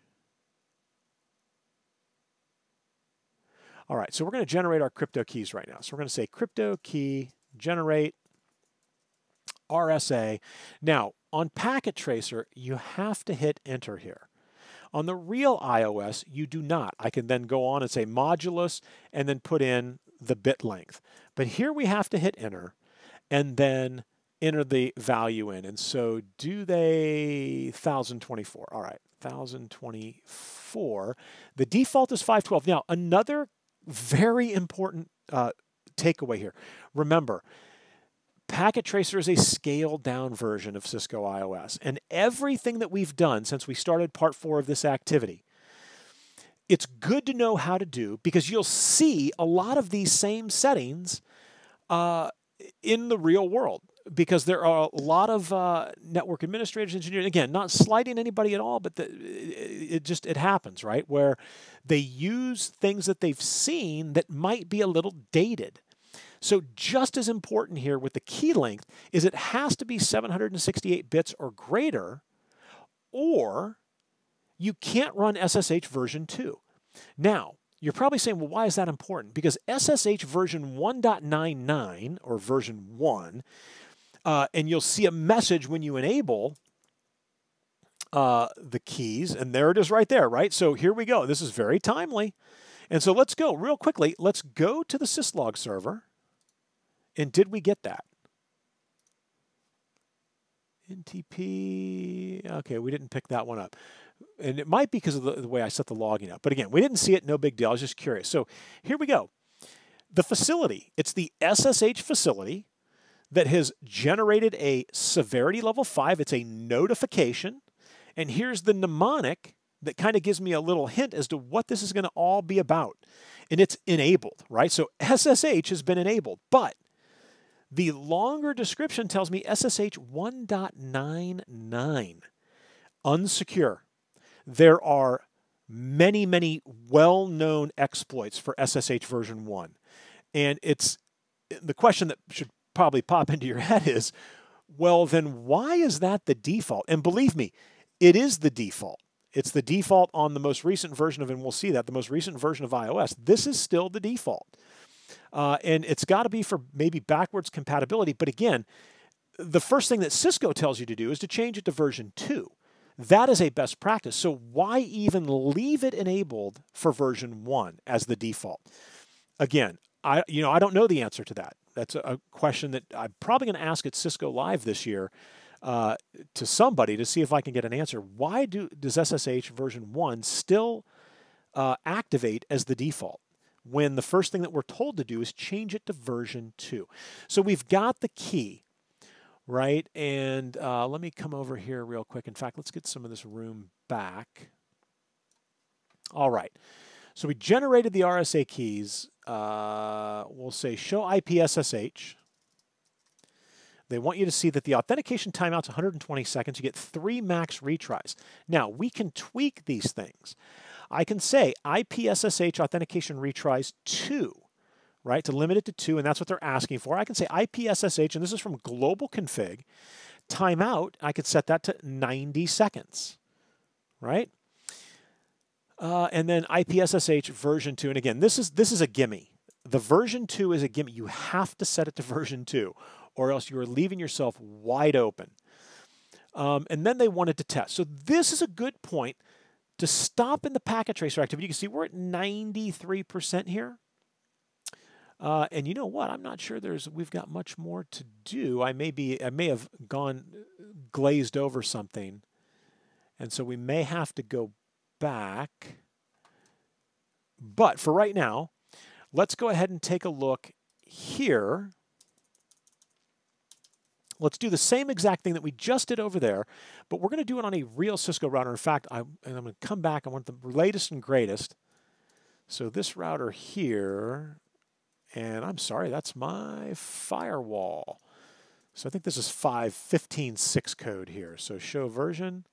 All right, so we're going to generate our crypto keys right now. So we're going to say crypto key generate RSA. Now, on Packet Tracer, you have to hit enter here. On the real iOS, you do not. I can then go on and say modulus and then put in the bit length. But here we have to hit enter and then enter the value in. And so do they 1024? All right, 1024. The default is 512. Now, another very important takeaway here. Remember, Packet Tracer is a scaled down version of Cisco iOS. And everything that we've done since we started part 4 of this activity, it's good to know how to do because you'll see a lot of these same settings in the real world because there are a lot of network administrators, engineers, again, not slighting anybody at all, but it happens, right? Where they use things that they've seen that might be a little dated. So just as important here with the key length is it has to be 768 bits or greater, or you can't run SSH version 2. Now, you're probably saying, well, why is that important? Because SSH version 1.99 or version 1, and you'll see a message when you enable the keys, and there it is right there, right? So here we go. This is very timely. And so let's go real quickly. Let's go to the Syslog server. And did we get that? NTP, okay, we didn't pick that one up. And it might be because of the way I set the logging up. But again, we didn't see it, no big deal. I was just curious. So here we go. The facility, it's the SSH facility that has generated a severity level 5. It's a notification. And here's the mnemonic that kind of gives me a little hint as to what this is going to all be about. And it's enabled, right? So SSH has been enabled, but the longer description tells me SSH 1.99, unsecure. There are many, many well-known exploits for SSH version 1. And it's the question that should probably pop into your head is, well, then why is that the default? And believe me, it is the default. It's the default on the most recent version of, and we'll see that, the most recent version of iOS. This is still the default. And it's got to be for maybe backwards compatibility. But again, the first thing that Cisco tells you to do is to change it to version 2. That is a best practice. So why even leave it enabled for version 1 as the default? Again, I don't know the answer to that. That's a question that I'm probably going to ask at Cisco Live this year to somebody to see if I can get an answer. Why does SSH version 1 still activate as the default when the first thing that we're told to do is change it to version 2? So we've got the key, right? And let me come over here real quick. In fact, let's get some of this room back. All right. So we generated the RSA keys. We'll say show IPSSH. They want you to see that the authentication timeout's 120 seconds. You get 3 max retries. Now, we can tweak these things. I can say IPSSH authentication retries 2, right, to limit it to 2, and that's what they're asking for. I can say IPSSH, and this is from global config. Timeout, I could set that to 90 seconds, right? And then IPSSH version 2, and again, this is a gimme. The version 2 is a gimme. You have to set it to version 2, or else you are leaving yourself wide open. And then they wanted to test. So this is a good point to stop in the packet tracer activity. You can see we're at 93% here. And you know what? I'm not sure we've got much more to do. I may have gone glazed over something. And so we may have to go back. But for right now, let's go ahead and take a look here. Let's do the same exact thing that we just did over there, but we're going to do it on a real Cisco router. In fact, I'm going to come back. I want the latest and greatest. So this router here, and I'm sorry, that's my firewall. So I think this is 5.15.6 code here. So show version.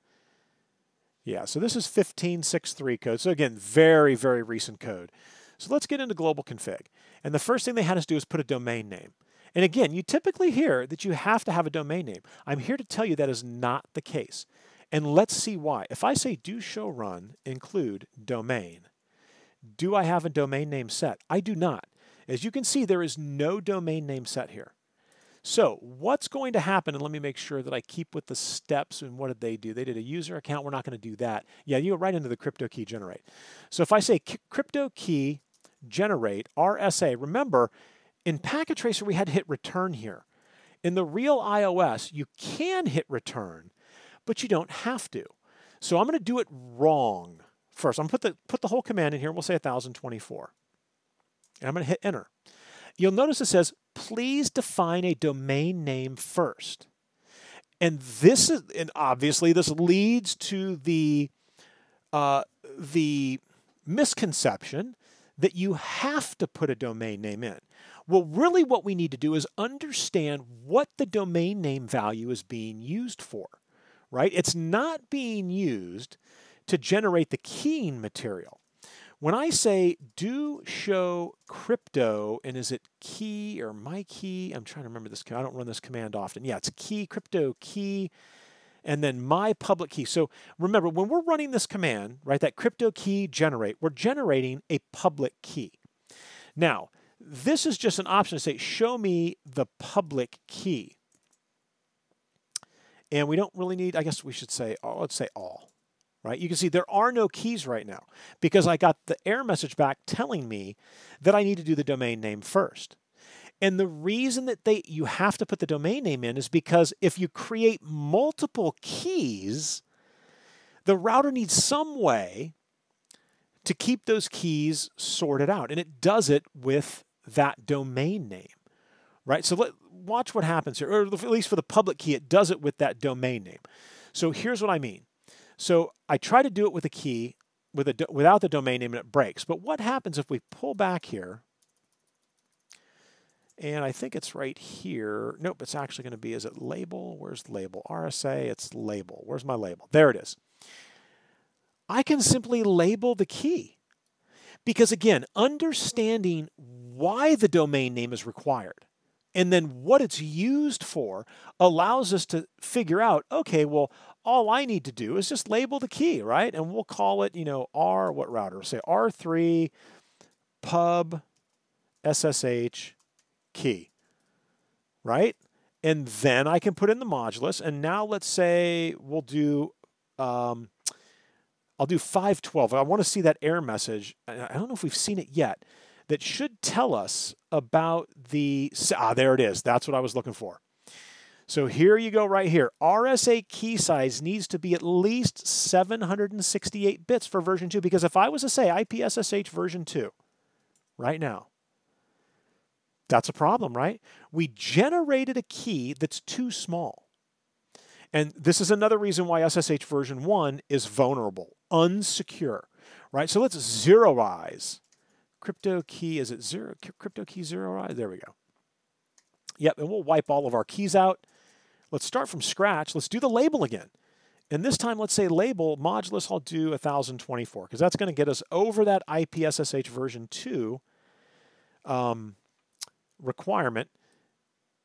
Yeah, so this is 15.6.3 code. So again, very, very recent code. So let's get into global config. And the first thing they had us do is put a domain name. And again, you typically hear that you have to have a domain name. I'm here to tell you that is not the case. And let's see why. If I say do show run include domain, do I have a domain name set? I do not. As you can see, there is no domain name set here. So what's going to happen, and let me make sure that I keep with the steps, and what did they do? They did a user account. We're not going to do that. Yeah, you go right into the crypto key generate. So if I say crypto key generate RSA, remember, in Packet Tracer, we had to hit return here. In the real iOS, you can hit return, but you don't have to. So I'm going to do it wrong first. I'm going to put the whole command in here. We'll say 1024. And I'm going to hit enter. You'll notice it says, please define a domain name first. And obviously this leads to the misconception that you have to put a domain name in. Well, really what we need to do is understand what the domain name value is being used for, right? It's not being used to generate the keying material. When I say do show crypto, and is it key or my key? I'm trying to remember this. I don't run this command often. Yeah, it's key, crypto key, and then my public key. So remember, when we're running this command, right, that crypto key generate, we're generating a public key. Now, this is just an option to say, show me the public key. And we don't really need, I guess we should say, let's say all. Right? You can see there are no keys right now because I got the error message back telling me that I need to do the domain name first. And the reason that you have to put the domain name in is because if you create multiple keys, the router needs some way to keep those keys sorted out. And it does it with that domain name. Right? So watch what happens here, or at least for the public key, it does it with that domain name. So here's what I mean. So I try to do it with a key without the domain name, and it breaks. But what happens if we pull back here? And I think it's right here. Nope, it's actually going to be, is it label? Where's label? RSA, it's label. Where's my label? There it is. I can simply label the key. Because again, understanding why the domain name is required and then what it's used for allows us to figure out, okay, well, all I need to do is just label the key, right? And we'll call it, what router? Say R3 pub SSH key, right? And then I can put in the modulus. And now let's say we'll do, I'll do 512. I want to see that error message. I don't know if we've seen it yet. That should tell us about there it is. That's what I was looking for. So here you go right here. RSA key size needs to be at least 768 bits for version 2. Because if I was to say IPSSH version 2 right now, that's a problem, right? We generated a key that's too small. And this is another reason why SSH version 1 is vulnerable, unsecure, right? So let's zeroize. Crypto key, is it zero? Crypto key zeroize? There we go. Yep, and we'll wipe all of our keys out. Let's start from scratch. Let's do the label again. And this time, let's say label modulus, I'll do 1024, because that's going to get us over that IPSSH version 2 requirement.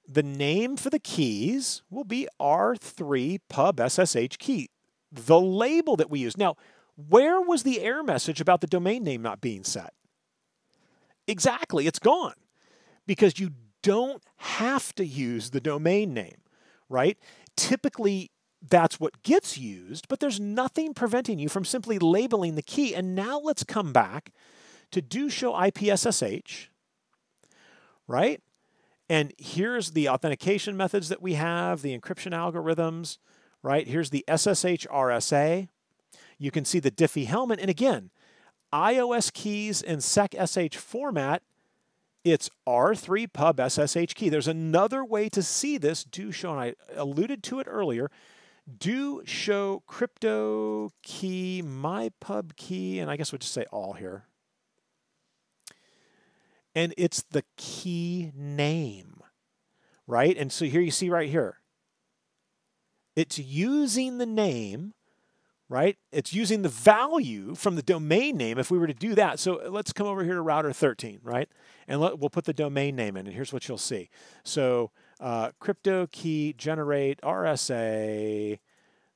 The name for the keys will be R3 pub SSH key, the label that we use. Now, where was the error message about the domain name not being set? Exactly, it's gone because you don't have to use the domain name, right? Typically, that's what gets used, but there's nothing preventing you from simply labeling the key. And now let's come back to do show IPSSH, right? And here's the authentication methods that we have, the encryption algorithms, right? Here's the SSH RSA. You can see the Diffie helmet. And again, iOS keys in SecSH format, it's R3 pub SSH key. There's another way to see this. Do show, and I alluded to it earlier, do show crypto key, my pub key, and I guess we'll just say all here. And it's the key name, right? And so here you see right here, it's using the name, right? It's using the value from the domain name if we were to do that. So let's come over here to router 13, right? And we'll put the domain name in, and here's what you'll see. So crypto key generate RSA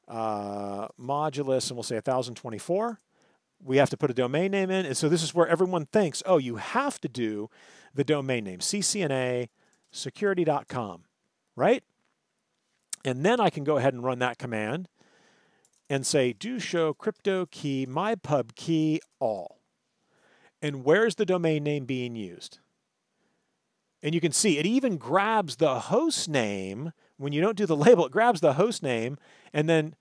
modulus, and we'll say 1024. We have to put a domain name in. And so this is where everyone thinks, oh, you have to do the domain name, CCNA security.com, right? And then I can go ahead and run that command and say, do show crypto key, my pub key, all. And where's the domain name being used? And you can see it even grabs the host name. When you don't do the label, it grabs the host name and then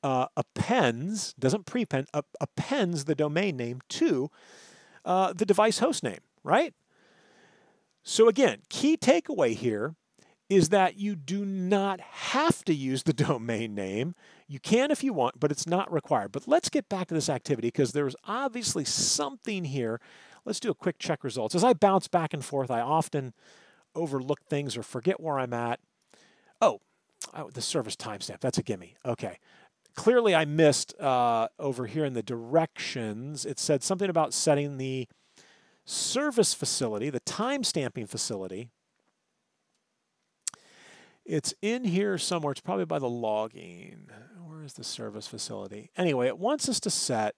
appends, doesn't prepend, appends the domain name to the device host name, right? So again, key takeaway here is that you do not have to use the domain name. You can if you want, but it's not required. But let's get back to this activity because there's obviously something here. Let's do a quick check results. As I bounce back and forth, I often overlook things or forget where I'm at. Oh, the service timestamp, that's a gimme. Okay. Clearly I missed over here in the directions. It said something about setting the service facility, the timestamping facility. It's in here somewhere. It's probably by the logging. Where is the service facility? Anyway, it wants us to set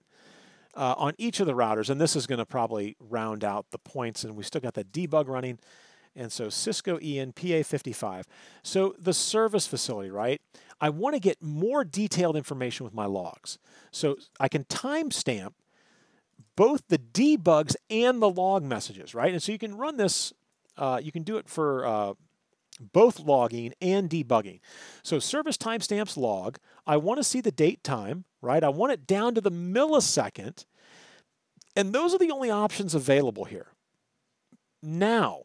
on each of the routers, and this is going to probably round out the points, and we still got the debug running. And so Cisco ENPA55. So the service facility, right? I want to get more detailed information with my logs. So I can timestamp both the debugs and the log messages, right? And so you can run this, you can do it for both logging and debugging. So service timestamps log, I want to see the date time, right? I want it down to the millisecond. And those are the only options available here. Now,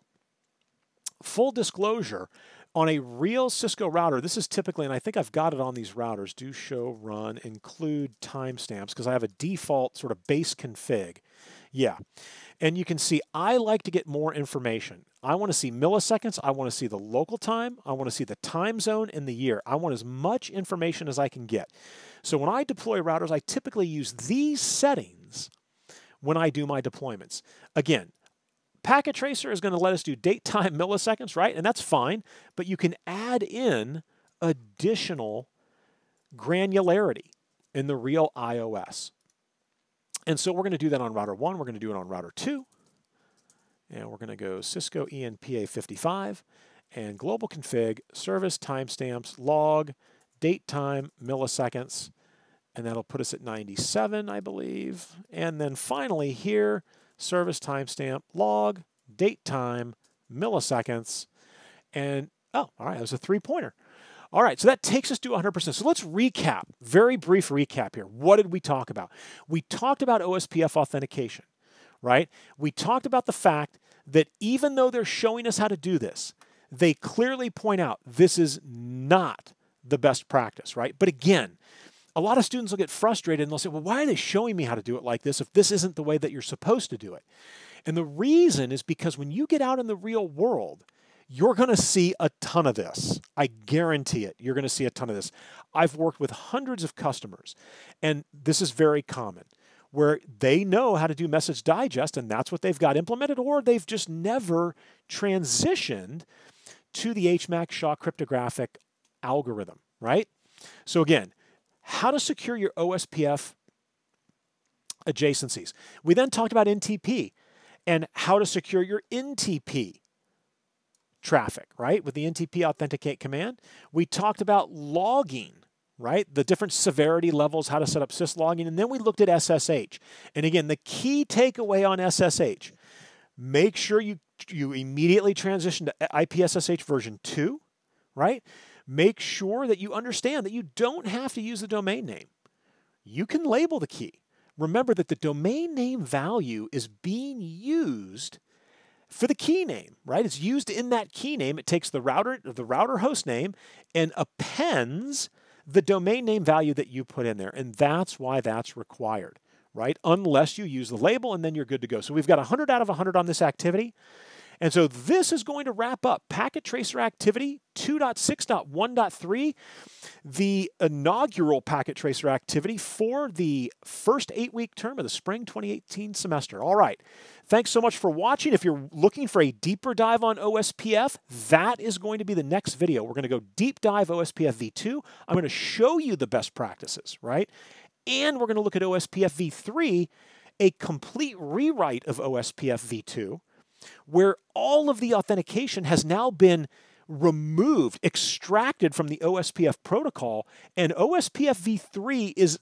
full disclosure, on a real Cisco router, this is typically, and I think I've got it on these routers, do show run include timestamps because I have a default sort of base config. Yeah. And you can see I like to get more information. I want to see milliseconds. I want to see the local time. I want to see the time zone and the year. I want as much information as I can get. So when I deploy routers, I typically use these settings when I do my deployments. Again, Packet Tracer is going to let us do date, time, milliseconds, right? And that's fine, but you can add in additional granularity in the real iOS. And so we're going to do that on router 1. We're going to do it on router 2. And we're going to go Cisco ENPA55 and global config, service timestamps, log, date, time, milliseconds. And that'll put us at 97, I believe. And then finally here, service timestamp, log, date, time, milliseconds. And, oh, all right, that was a 3-pointer. All right, so that takes us to 100%. So let's recap, very brief recap here. What did we talk about? We talked about OSPF authentication, right? We talked about the fact that even though they're showing us how to do this, they clearly point out this is not the best practice, right? But again, a lot of students will get frustrated and they'll say, well, why are they showing me how to do it like this if this isn't the way that you're supposed to do it? And the reason is because when you get out in the real world, you're going to see a ton of this. I guarantee it. You're going to see a ton of this. I've worked with hundreds of customers, and this is very common, where they know how to do message digest, and that's what they've got implemented, or they've just never transitioned to the HMAC SHA cryptographic algorithm, right? So again, how to secure your OSPF adjacencies. We then talked about NTP and how to secure your NTP traffic, right? With the NTP authenticate command. We talked about logging, right? The different severity levels, how to set up Syslogging, and then we looked at SSH. And again, the key takeaway on SSH, make sure you immediately transition to IPSSH version 2, right? Make sure that you understand that you don't have to use the domain name. You can label the key. Remember that the domain name value is being used for the key name, right? It's used in that key name. It takes the router host name and appends the domain name value that you put in there. And that's why that's required, right? Unless you use the label and then you're good to go. So we've got 100 out of 100 on this activity. And so this is going to wrap up Packet Tracer Activity 2.6.1.3, the inaugural Packet Tracer Activity for the first 8-week term of the spring 2018 semester. All right. Thanks so much for watching. If you're looking for a deeper dive on OSPF, that is going to be the next video. We're going to go deep dive OSPF v2. I'm going to show you the best practices, right? And we're going to look at OSPF v3, a complete rewrite of OSPF v2, where all of the authentication has now been removed, extracted from the OSPF protocol, and OSPF v3 is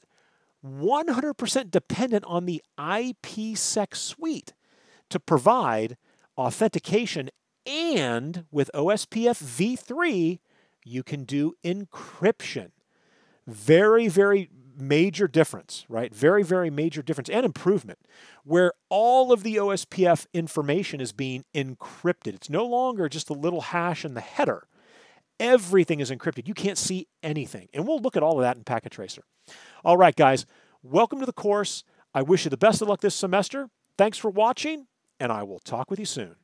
100% dependent on the IPsec suite to provide authentication. And with OSPF v3, you can do encryption. Very, very major difference, right? Very, very major difference and improvement, where all of the OSPF information is being encrypted. It's no longer just a little hash in the header. Everything is encrypted. You can't see anything. And we'll look at all of that in Packet Tracer. All right, guys, welcome to the course. I wish you the best of luck this semester. Thanks for watching, and I will talk with you soon.